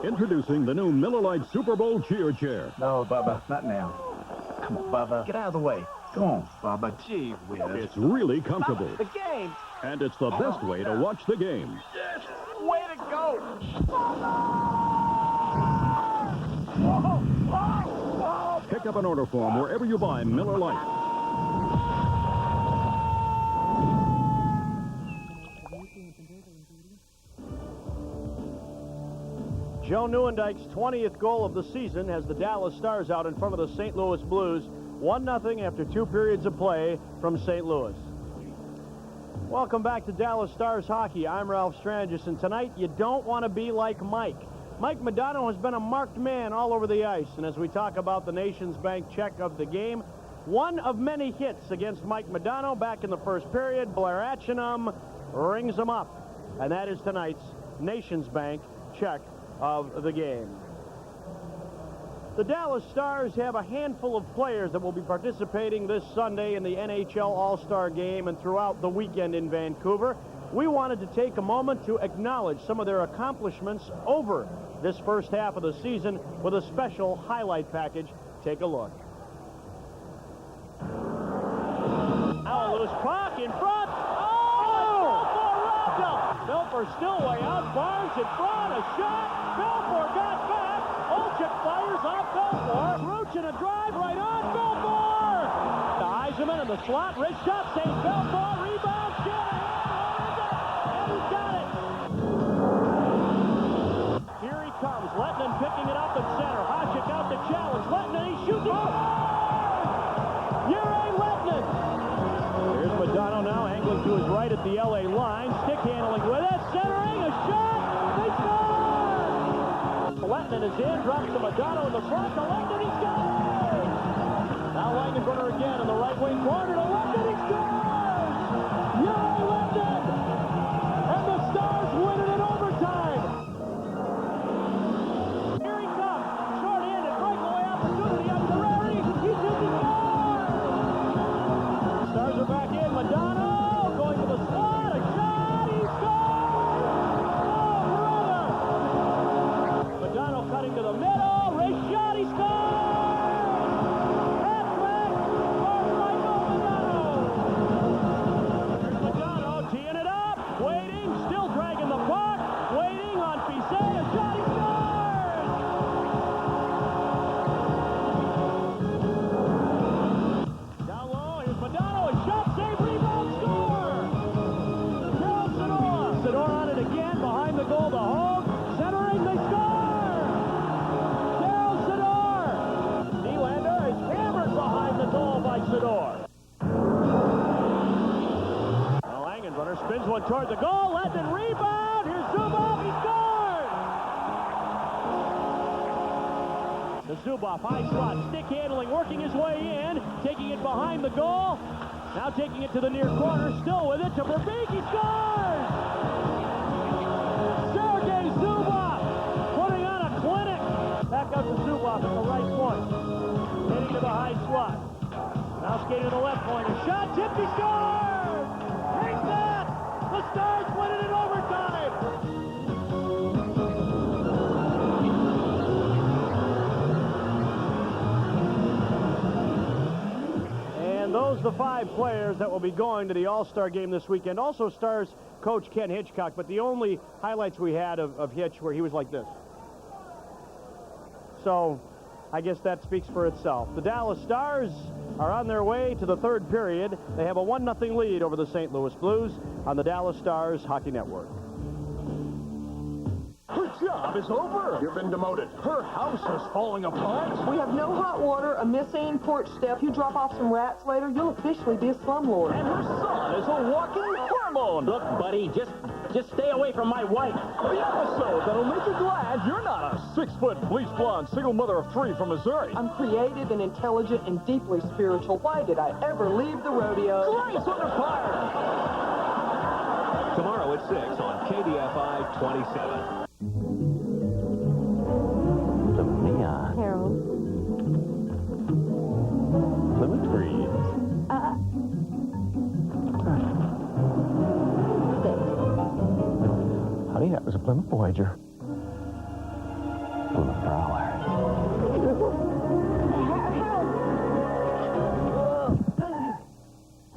Introducing the new Miller Lite Super Bowl cheer chair. No, Bubba, not now. Come on, Bubba. Get out of the way. Come on, Bubba. Gee whiz. It's really comfortable. Bubba, the game. And it's the best way to watch the game. Yes, way to go. Pick up an order form wherever you buy Miller Lite. Joe Nieuwendyke's 20th goal of the season has the Dallas Stars out in front of the St. Louis Blues. 1-0 after 2 periods of play from St. Louis. Welcome back to Dallas Stars Hockey. I'm Ralph Strangis, and tonight you don't want to be like Mike. Mike Modano has been a marked man all over the ice, and as we talk about the Nations Bank check of the game, one of many hits against Mike Modano back in the first period. Blair Atchinum rings him up, and that is tonight's Nations Bank check of the game. The Dallas Stars have a handful of players that will be participating this Sunday in the NHL All-Star Game and throughout the weekend in Vancouver. We wanted to take a moment to acknowledge some of their accomplishments over this first half of the season with a special highlight package. Take a look. Now a loose puck in front. Belfour still way out. Barnes in front. A shot. Belfour got back. Olczyk fires off Belfour. Rooch in a drive right on Belfour. To Yzerman in the slot. Wrist shot saves Belfour. Rebound. Shanahan. And he's got it. Here he comes. Lettinen picking it up at center. Hasek out the challenge. Lettinen. He shoots it. Jere Lettinen. Here's Modano now angling to his right at the LA line. Stick handling with it. Centering. A shot. They score. Lettinen is in. Drops to Modano in the front. To Lettinen. He scores. Now Langenbrunner again in the right wing corner. To Lettinen. He scores. Jere Lettinen. And the Stars win it in overtime. Here he comes. Short-handed breakaway opportunity on Ferrari. He says he scores. Stars are back in. Modano going to the slot. A shot. He scores. Oh, brother. Modano cutting to the middle. Race shot. He scores. Hat-trick for Michael Modano. the door. Well, Langenbrunner spins one toward the goal. Letton rebound. Here's Zubov. He scores! The Zubov high slot, stick handling, working his way in, taking it behind the goal. Now taking it to the near corner, still with it to Verbeek. He scores! Sergei Zubov putting on a clinic. Back out to Zubov at the right point. Heading to the high slot. Now skating to the left point. A shot, tipped, he scores! Take that! The Stars win it in overtime! And those are the 5 players that will be going to the All-Star game this weekend. Also Stars coach Ken Hitchcock, but the only highlights we had of Hitch where he was like this. So I guess that speaks for itself. The Dallas Stars are on their way to the 3rd period. They have a 1-0 lead over the St. Louis Blues on the Dallas Stars Hockey Network. Her job is over. You've been demoted. Her house is falling apart. We have no hot water, a missing porch step. You drop off some rats later, you'll officially be a slumlord. And her son is a walking hormone. Look, buddy, just stay away from my wife. The episode that'll make you glad you're not a 6-foot, bleach blonde, single mother of 3 from Missouri. I'm creative and intelligent and deeply spiritual. Why did I ever leave the rodeo? Christ under fire! Tomorrow at 6 on KDFI 27. Harold. Plymouth Breeze. Honey, that was a Plymouth Voyager. Plymouth Prowler.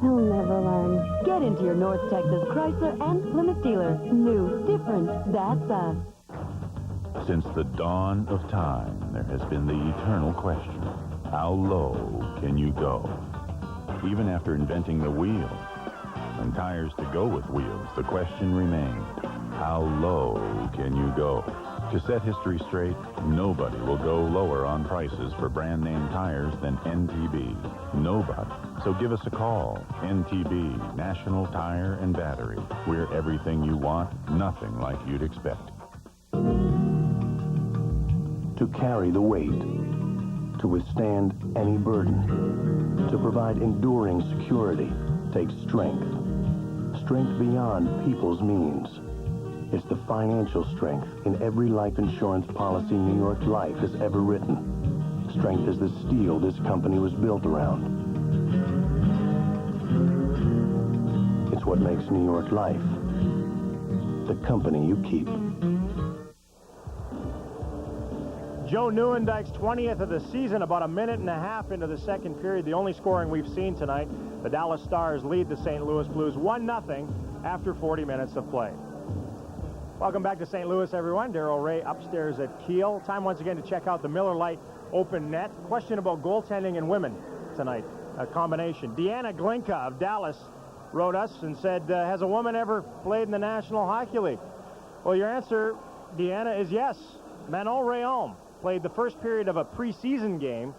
He'll never learn. Get into your North Texas Chrysler and Plymouth dealer. New, different, that's us. Since the dawn of time, there has been the eternal question, how low can you go? Even after inventing the wheel and tires to go with wheels, the question remained, how low can you go? To set history straight, nobody will go lower on prices for brand name tires than NTB. Nobody. So give us a call. NTB, National Tire and Battery. We're everything you want, nothing like you'd expect. To carry the weight, to withstand any burden, to provide enduring security takes strength. Strength beyond people's means. It's the financial strength in every life insurance policy New York Life has ever written. Strength is the steel this company was built around. It's what makes New York Life the company you keep. Joe Nieuwendyke's 20th of the season, about a minute and a half into the 2nd period, the only scoring we've seen tonight. The Dallas Stars lead the St. Louis Blues 1-0 after 40 minutes of play. Welcome back to St. Louis, everyone. Darrell Ray upstairs at Kiel. Time once again to check out the Miller Lite Open Net. Question about goaltending and women tonight. A combination. Deanna Glinka of Dallas wrote us and said, has a woman ever played in the National Hockey League? Well, your answer, Deanna, is yes. Manon Rhéaume played the first period of a preseason game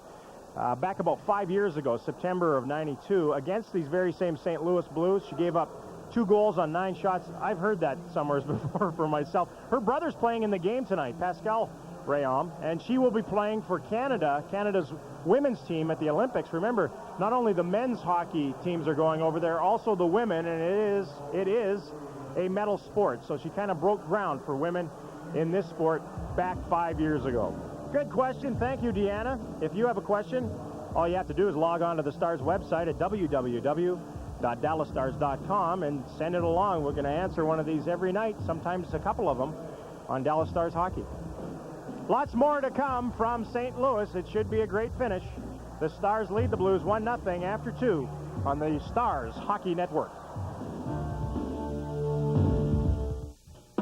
back about 5 years ago, September of '92, against these very same St. Louis Blues. She gave up 2 goals on 9 shots. I've heard that somewhere before for myself. Her brother's playing in the game tonight, Pascal Rhéaume, and she will be playing for Canada, Canada's women's team at the Olympics. Remember, not only the men's hockey teams are going over there, also the women, and it is a medal sport. So she kind of broke ground for women in this sport back 5 years ago. Good question. Thank you, Deanna. If you have a question, all you have to do is log on to the Stars website at www.dallasstars.com and send it along. We're going to answer one of these every night, sometimes a couple of them, on Dallas Stars Hockey. Lots more to come from St. Louis. It should be a great finish. The Stars lead the Blues 1-0 after 2 on the Stars Hockey Network.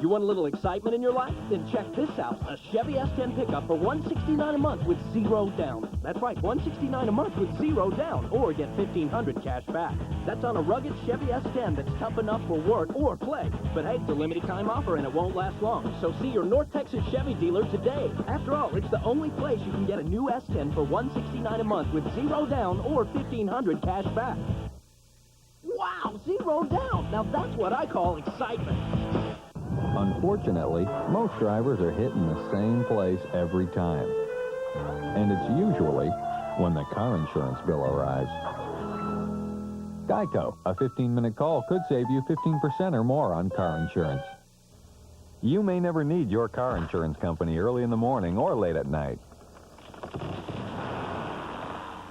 You want a little excitement in your life? Then check this out. A Chevy S10 pickup for $169 a month with 0 down. That's right, $169 a month with 0 down, or get $1,500 cash back. That's on a rugged Chevy S10 that's tough enough for work or play. But hey, it's a limited time offer and it won't last long. So see your North Texas Chevy dealer today. After all, it's the only place you can get a new S10 for $169 a month with 0 down or $1,500 cash back. Wow, 0 down. Now that's what I call excitement. Unfortunately, most drivers are hitting the same place every time. And it's usually when the car insurance bill arrives. Geico, a 15-minute call could save you 15% or more on car insurance. You may never need your car insurance company early in the morning or late at night.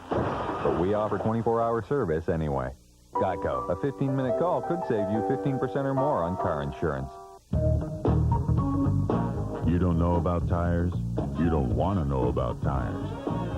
But we offer 24-hour service anyway. Geico, a 15-minute call could save you 15% or more on car insurance. You don't know about tires? You don't want to know about tires.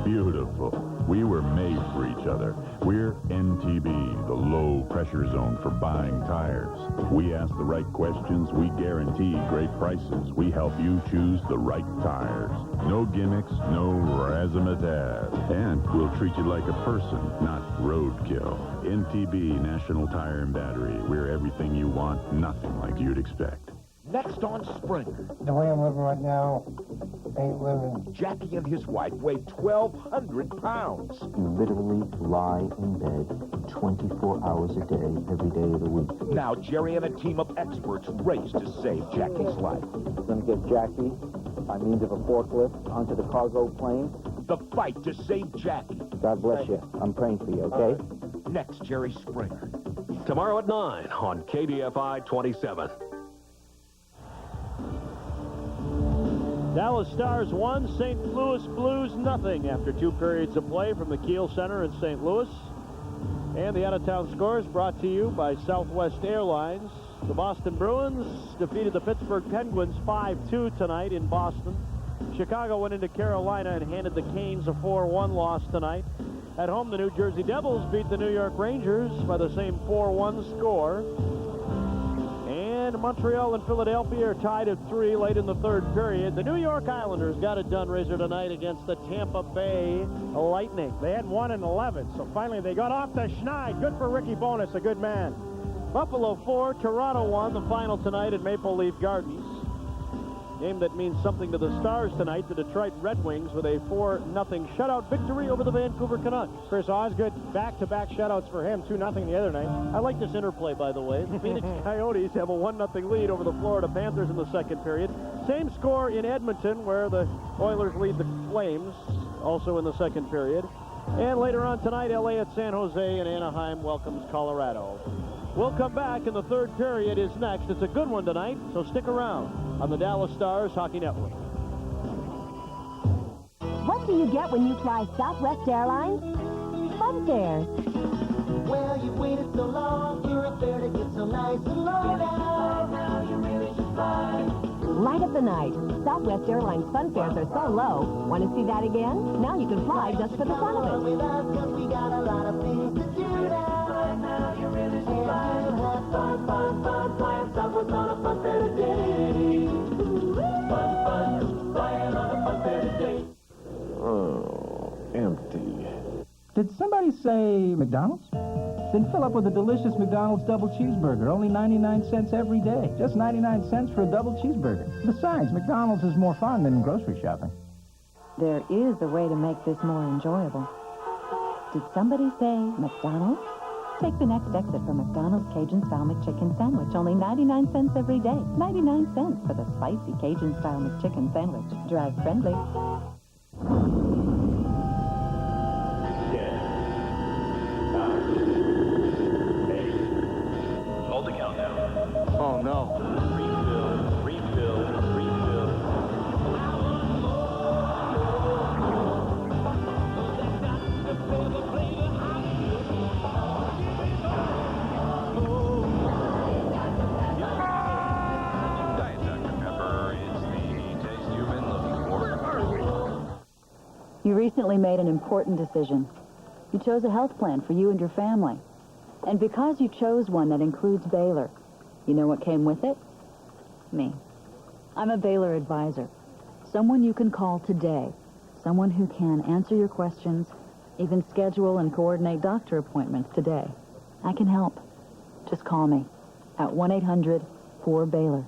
Beautiful. We were made for each other. We're NTB, the low pressure zone for buying tires. We ask the right questions. We guarantee great prices. We help you choose the right tires. No gimmicks, no razzmatazz. And we'll treat you like a person, not roadkill. NTB, National Tire and Battery. We're everything you want, nothing like you'd expect. Next on Springer. The way I'm living right now ain't living. Jackie and his wife weigh 1,200 pounds. You literally lie in bed 24 hours a day, every day of the week. Now Jerry and a team of experts race to save Jackie's life. We're going to get Jackie, by means of a forklift, onto the cargo plane. The fight to save Jackie. God bless you. I'm praying for you, okay? Next, Jerry Springer. Tomorrow at 9 on KDFI 27. Dallas Stars 1, St. Louis Blues nothing after 2 periods of play from the Kiel Center in St. Louis. And the out-of-town scores brought to you by Southwest Airlines. The Boston Bruins defeated the Pittsburgh Penguins 5-2 tonight in Boston. Chicago went into Carolina and handed the Canes a 4-1 loss tonight. At home, the New Jersey Devils beat the New York Rangers by the same 4-1 score. And Montreal and Philadelphia are tied at 3 late in the third period. The New York Islanders got it done, Razor, tonight against the Tampa Bay Lightning. They had 1 and 11, so finally they got off the schneid. Good for Ricky Bowness, a good man. Buffalo 4, Toronto 1, the final tonight at Maple Leaf Gardens. Game that means something to the Stars tonight, the Detroit Red Wings with a 4-0 shutout victory over the Vancouver Canucks. Chris Osgood, back-to-back shutouts for him, 2-0 the other night. I like this interplay, by the way. The Phoenix Coyotes have a 1-0 lead over the Florida Panthers in the second period. Same score in Edmonton, where the Oilers lead the Flames, also in the second period. And later on tonight, LA at San Jose, and Anaheim welcomes Colorado. We'll come back, and the third period is next. It's a good one tonight, so stick around on the Dallas Stars Hockey Network. What do you get when you fly Southwest Airlines? Fun fares. Well, you waited so long, you're a fare to get so nice and low now you really should fly. Light up the night. Southwest Airlines fun fares are so low. Want to see that again? Now you can fly just for the fun of it. With us, 'cause we got a lot of things to do now. Right now you really should fly. And have fun, flying Southwest on a fun fair today. Fun, flying on a fun fair today. Oh, empty. Did somebody say McDonald's? Then fill up with a delicious McDonald's double cheeseburger. Only 99 cents every day. Just 99 cents for a double cheeseburger. Besides, McDonald's is more fun than grocery shopping. There is a way to make this more enjoyable. Did somebody say McDonald's? Take the next exit for McDonald's Cajun-style McChicken sandwich. Only 99 cents every day. 99 cents for the spicy Cajun-style McChicken sandwich. Drive friendly. Hold the countdown. Oh, no. Refill. Diet Dr. Pepper is the taste you've been looking for. You recently made an important decision. You chose a health plan for you and your family. And because you chose one that includes Baylor, you know what came with it? Me. I'm a Baylor advisor. Someone you can call today. Someone who can answer your questions, even schedule and coordinate doctor appointments today. I can help. Just call me at 1-800-4-BAYLOR.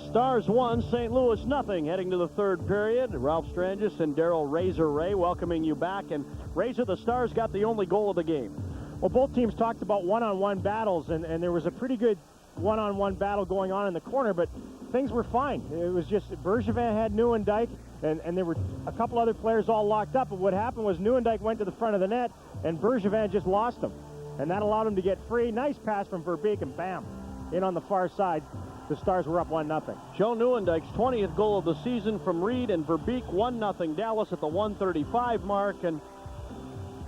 Stars 1, St. Louis nothing. Heading to the third period. Ralph Strangis and Darrell Razor Ray welcoming you back. And Razor, the Stars got the only goal of the game. Well, both teams talked about one-on-one battles, and there was a pretty good one-on-one battle going on in the corner, but things were fine. It was just Bergevin had Nieuwendyk, and there were a couple other players all locked up, but what happened was Nieuwendyk went to the front of the net, and Bergevin just lost him, and that allowed him to get free. Nice pass from Verbeek, and bam, in on the far side. The Stars were up 1-0. Joe Nieuwendyk's 20th goal of the season from Reed and Verbeek, 1-0 Dallas at the 1:35 mark, and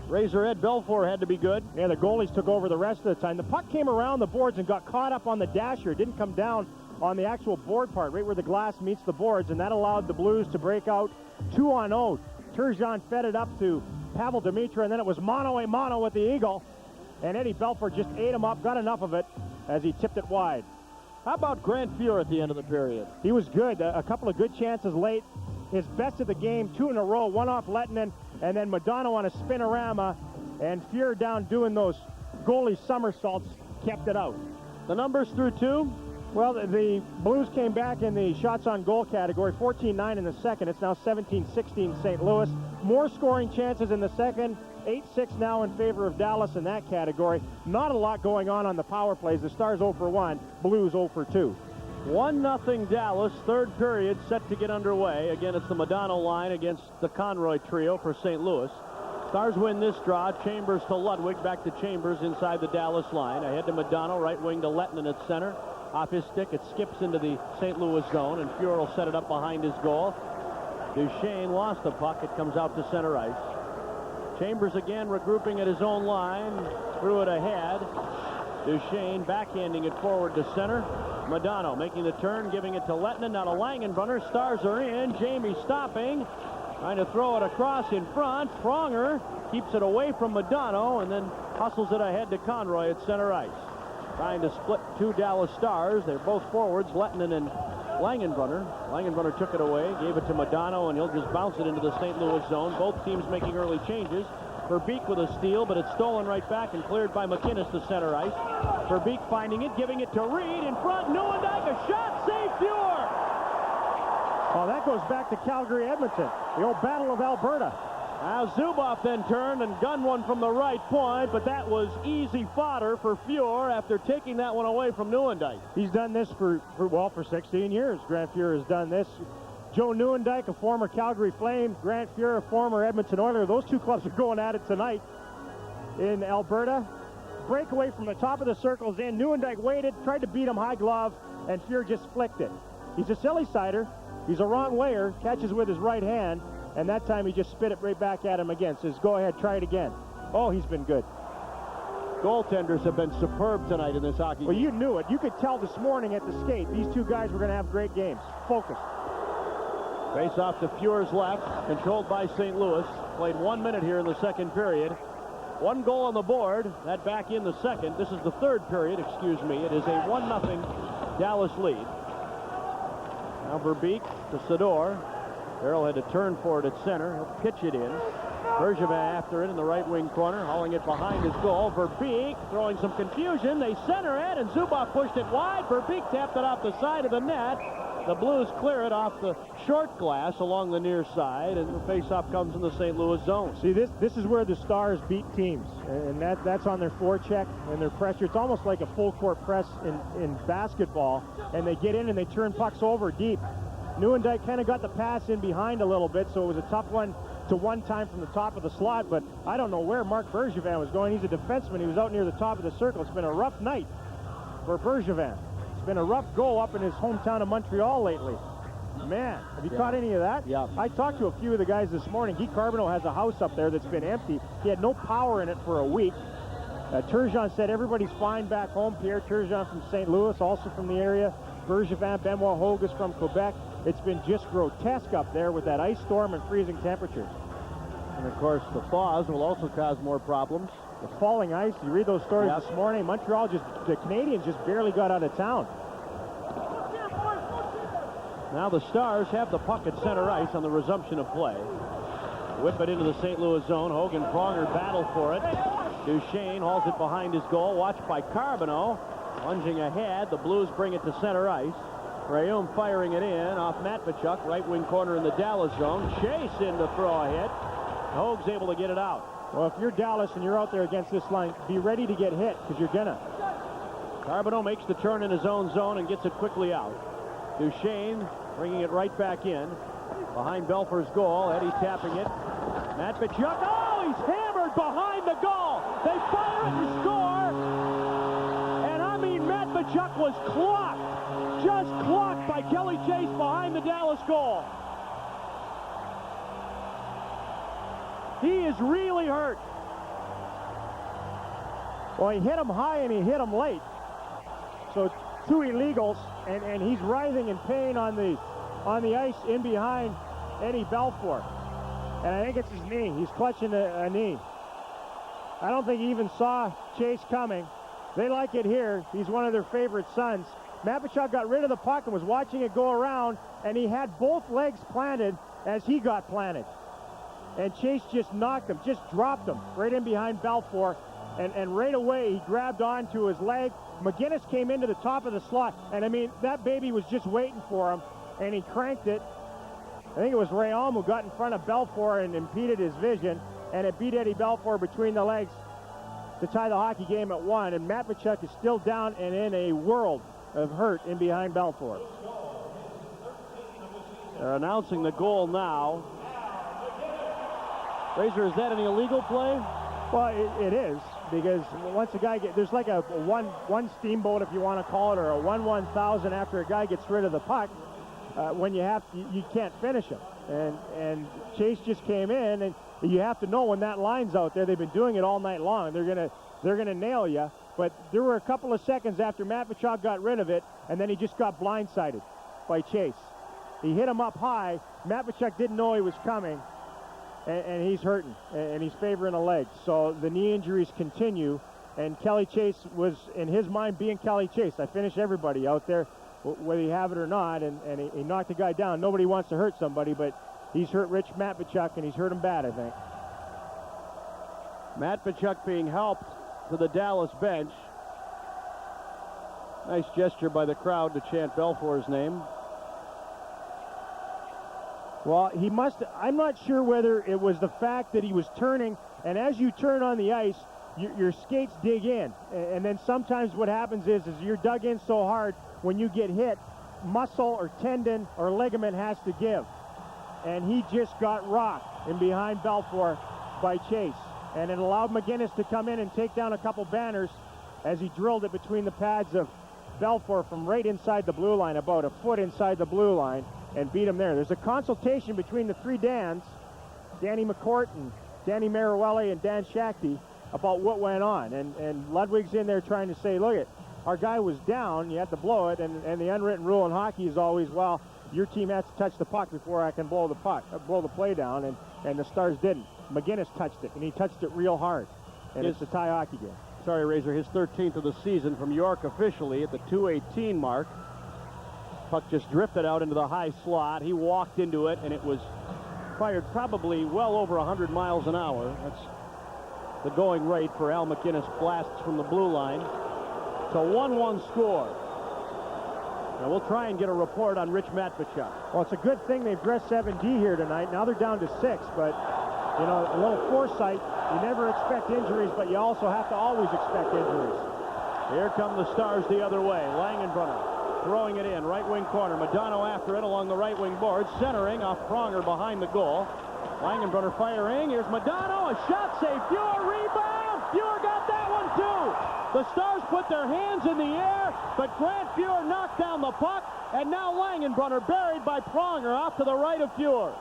Razor Ed Belfour had to be good. Yeah, the goalies took over the rest of the time. The puck came around the boards and got caught up on the dasher. It didn't come down on the actual board part, right where the glass meets the boards, and that allowed the Blues to break out 2-0. Turgeon fed it up to Pavel Demitra, and then it was mano-a-mano with the Eagle, and Eddie Belfour just ate him up, got enough of it as he tipped it wide. How about Grant Fuhr at the end of the period? He was good. A couple of good chances late. His best of the game, 2 in a row, one off Lettinen, and then Modano on a spinorama, and Fuhr down doing those goalie somersaults kept it out. The numbers through 2? Well, the Blues came back in the shots on goal category, 14-9 in the second. It's now 17-16 St. Louis. More scoring chances in the second, 8-6 now in favor of Dallas in that category. Not a lot going on the power plays. The Stars 0 for 1, Blues 0 for 2. 1-0 Dallas, third period set to get underway. Again, it's the Modano line against the Conroy trio for St. Louis. Stars win this draw. Chambers to Ludwig, back to Chambers inside the Dallas line. Ahead to Modano, right wing to Lettinen at center. Off his stick, it skips into the St. Louis zone, and Fuhr will set it up behind his goal. Duchesne lost the puck. It comes out to center ice. Chambers again regrouping at his own line. Threw it ahead. Duchesne backhanding it forward to center. Modano making the turn, giving it to Lettinen. Now to Langenbrunner. Stars are in. Jamie stopping. Trying to throw it across in front. Pronger keeps it away from Modano and then hustles it ahead to Conroy at center ice. Trying to split 2 Dallas Stars. They're both forwards, Lettinen and Langenbrunner. Langenbrunner took it away, gave it to Modano, and he'll just bounce it into the St. Louis zone. Both teams making early changes. Verbeek with a steal, but it's stolen right back and cleared by McInnes to center ice. Verbeek finding it, giving it to Reed in front. Nieuwendyk, a shot, save Fuhr! Oh, that goes back to Calgary-Edmonton, the old Battle of Alberta. Now Zubov then turned and gunned one from the right point, but that was easy fodder for Fuhr after taking that one away from Nieuwendyk. He's done this for 16 years. Grant Fuhr has done this. Joe Nieuwendyk, a former Calgary Flame. Grant Fuhr, a former Edmonton Oiler. Those two clubs are going at it tonight in Alberta. Breakaway from the top of the circle's in. Nieuwendyk waited, tried to beat him high glove, and Fuhr just flicked it. He's a silly sider. He's a wrong wayer. Catches with his right hand. And that time he just spit it right back at him again. Says, go ahead, try it again. Oh, he's been good. Goaltenders have been superb tonight in this hockey game. You knew it. You could tell this morning at the skate, these two guys were going to have great games. Focused. Face off to Fuhr's left, controlled by St. Louis. Played 1 minute here in the second period. 1 goal on the board. That back in the second. This is the third period, excuse me. It is a 1-0 Dallas lead. Now Verbeek to Sador. Darrell had to turn for it at center. He'll pitch it in. Bergevin after it in the right wing corner, hauling it behind his goal. Verbeek throwing some confusion. They center it, and Zubov pushed it wide. Verbeek tapped it off the side of the net. The Blues clear it off the short glass along the near side, and the faceoff comes in the St. Louis zone. See, this is where the Stars beat teams, and that's on their forecheck and their pressure. It's almost like a full court press in basketball, and they get in and they turn pucks over deep. Nieuwendyk kind of got the pass in behind a little bit, so it was a tough one to one time from the top of the slot, but I don't know where Marc Bergevin was going. He's a defenseman. He was out near the top of the circle. It's been a rough night for Bergevin. It's been a rough go up in his hometown of Montreal lately. Man, have you caught any of that? Yeah. I talked to a few of the guys this morning. Guy Carbonneau has a house up there that's been empty. He had no power in it for a week. Turgeon said everybody's fine back home. Pierre Turgeon from St. Louis, also from the area. Bergevin, Benoit Hogue from Quebec. It's been just grotesque up there with that ice storm and freezing temperatures. And of course, the thaws will also cause more problems. The falling ice, you read those stories this morning. Montreal the Canadiens just barely got out of town. Now the Stars have the puck at center ice on the resumption of play. Whip it into the St. Louis zone. Hogan Pronger battle for it. Duchesne hauls it behind his goal. Watched by Carbonneau. Lunging ahead. The Blues bring it to center ice. Rayum firing it in off Matvichuk. Right wing corner in the Dallas zone. Chase in to throw a hit. Hoag's able to get it out. Well, if you're Dallas and you're out there against this line, be ready to get hit because you're gonna. Carbonneau makes the turn in his own zone and gets it quickly out. Duchesne bringing it right back in. Behind Belfour's goal. Eddie tapping it. Matvichuk. Oh, he's hammered behind the goal. They fire it and score. And I mean, Matvichuk was clocked. Just clocked by Kelly Chase behind the Dallas goal. He is really hurt. Well, he hit him high and he hit him late. So 2 illegals, and he's writhing in pain on the ice in behind Eddie Belfour. And I think it's his knee. He's clutching a knee. I don't think he even saw Chase coming. They like it here. He's one of their favorite sons. Matvichuk got rid of the puck and was watching it go around, and he had both legs planted as he got planted. And Chase just knocked him, just dropped him right in behind Belfour. And right away, he grabbed onto his leg. McGinnis came into the top of the slot. And, I mean, that baby was just waiting for him. And he cranked it. I think it was Rayum who got in front of Belfour and impeded his vision. And it beat Eddie Belfour between the legs to tie the hockey game at 1. And Matvichuk is still down and in a world of hurt in behind Belfour. They're announcing the goal now. Razor, is that an illegal play? Well, it is, because once a guy there's like a one steamboat, if you want to call it, or a 1/1000 after a guy gets rid of the puck. When you can't finish him, and Chase just came in, and you have to know when that line's out there. They've been doing it all night long. They're gonna nail you. But there were a couple of seconds after Matvichuk got rid of it, and then he just got blindsided by Chase. He hit him up high. Matvichuk didn't know he was coming. And he's hurting, and he's favoring a leg. So the knee injuries continue, and Kelly Chase was, in his mind, being Kelly Chase. I finish everybody out there, whether you have it or not, and he knocked the guy down. Nobody wants to hurt somebody, but he's hurt Rich Matvichuk, and he's hurt him bad, I think. Matvichuk being helped to the Dallas bench. Nice gesture by the crowd to chant Belfour's name. Well, I'm not sure whether it was the fact that he was turning, and as you turn on the ice, your skates dig in. And then sometimes what happens is you're dug in so hard, when you get hit, muscle or tendon or ligament has to give. And he just got rocked in behind Belfour by Chase. And it allowed McGinnis to come in and take down a couple banners as he drilled it between the pads of Belfour from right inside the blue line, about a foot inside the blue line, and beat him there. There's a consultation between the 3 Dans, Danny McCourt and Danny Maruelli and Dan Shakti, about what went on. And Ludwig's in there trying to say, look, our guy was down, you have to blow it, and the unwritten rule in hockey is always, well, your team has to touch the puck before I can blow the play down, and the Stars didn't. McGinnis touched it, and he touched it real hard. And it's a tie hockey game. Sorry, Razor, his 13th of the season from York officially at the 2:18 mark. Puck just drifted out into the high slot. He walked into it, and it was fired probably well over 100 miles an hour. That's the going rate for Al McGinnis blasts from the blue line. It's a 1-1 score. Now we'll try and get a report on Rich Matvichuk. Well, it's a good thing they've dressed 7D here tonight. Now they're down to 6, but, you know, a little foresight. You never expect injuries, but you also have to always expect injuries. Here come the Stars the other way. Langenbrunner throwing it in, right wing corner. Modano after it along the right wing board, centering off Pronger behind the goal. Langenbrunner firing. Here's Modano, a shot save. Fuhr, rebound. Fuhr got that one too. The Stars put their hands in the air, but Grant Fuhr knocked down the puck, and now Langenbrunner buried by Pronger off to the right of Fuhr.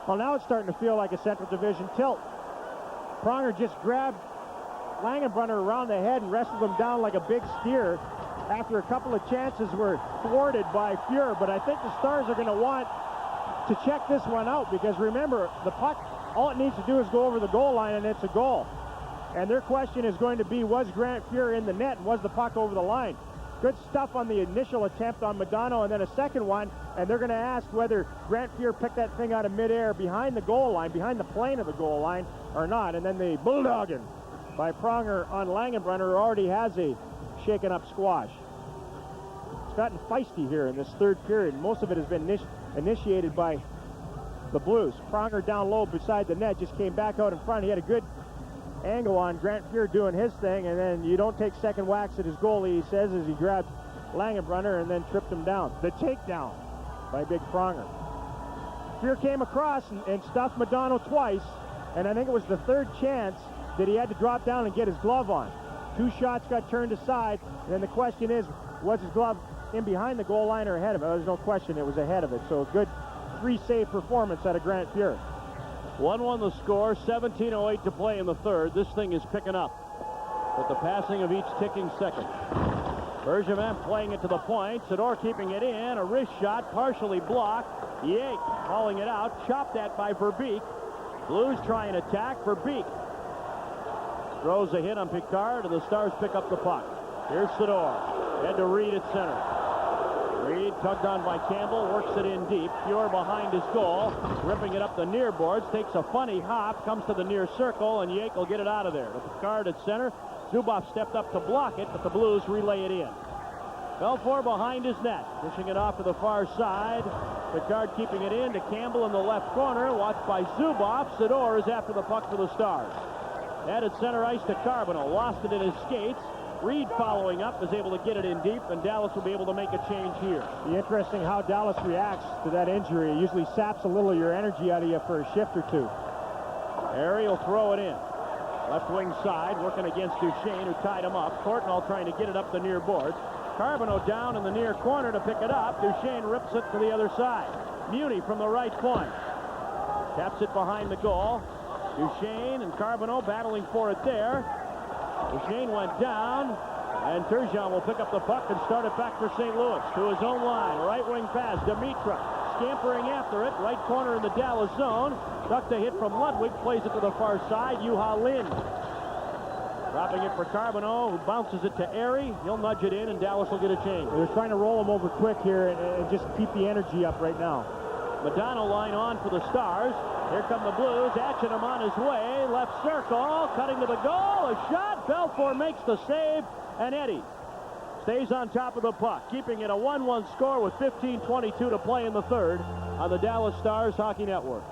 Well, now it's starting to feel like a Central Division tilt. Pronger just grabbed Langenbrunner around the head and wrestled him down like a big steer after a couple of chances were thwarted by Fuhr. But I think the Stars are going to want to check this one out, because remember, the puck, all it needs to do is go over the goal line and it's a goal. And their question is going to be, was Grant Fuhr in the net and was the puck over the line? Good stuff on the initial attempt on Modano, and then a second one, and they're going to ask whether Grant Fuhr picked that thing out of midair behind the goal line, behind the plane of the goal line, or not. And then the bulldogging by Pronger on Langenbrunner, who already has a shaken-up squash. It's gotten feisty here in this third period. Most of it has been initiated by the Blues. Pronger down low beside the net, just came back out in front. He had a good angle on Grant Fuhr doing his thing, and then you don't take second whacks at his goalie, he says, as he grabbed Langenbrunner and then tripped him down. The takedown by Big Pronger. Fuhr came across and stuffed Modano twice, and I think it was the third chance that he had to drop down and get his glove on. 2 shots got turned aside, and then the question is, was his glove in behind the goal line or ahead of it? There's no question it was ahead of it, so a good 3-save performance out of Grant Fuhr. 1-1 the score, 17:08 to play in the third. This thing is picking up with the passing of each ticking second. Bergevin playing it to the point. Sador keeping it in. A wrist shot, partially blocked. Yake hauling it out. Chopped at by Verbeek. Blues try and attack. Verbeek throws a hit on Picard, and the Stars pick up the puck. Here's Sador. Head to Reed at center. Reed tugged on by Campbell, works it in deep. Fuhr behind his goal, ripping it up the near boards, takes a funny hop, comes to the near circle, and Yake will get it out of there. To Picard at center. Zubov stepped up to block it, but the Blues relay it in. Belfour behind his net, pushing it off to the far side. Picard keeping it in to Campbell in the left corner, watched by Zubov. Sador is after the puck for the Stars. Head at center ice to Carbonell, lost it in his skates. Reed following up is able to get it in deep, and Dallas will be able to make a change here. Be interesting how Dallas reacts to that injury. It usually saps a little of your energy out of you for a shift or two. Harry will throw it in. Left wing side, working against Duchesne, who tied him up. Courtnall trying to get it up the near boards. Carbonell down in the near corner to pick it up. Duchesne rips it to the other side. Muni from the right point. Taps it behind the goal. Duchesne and Carbonell battling for it there. Duchesne went down, and Turgeon will pick up the puck and start it back for St. Louis to his own line. Right wing pass, Dimitra scampering after it. Right corner in the Dallas zone. Ducked a hit from Ludwig, plays it to the far side. Juha Lind dropping it for Carbonell, who bounces it to Airy. He'll nudge it in, and Dallas will get a change. They're trying to roll him over quick here and just keep the energy up right now. Modano line on for the Stars. Here come the Blues. Atchingham on his way. Left circle. Cutting to the goal. A shot. Belfour makes the save. And Eddie stays on top of the puck, keeping it a 1-1 score with 15:22 to play in the third on the Dallas Stars Hockey Network.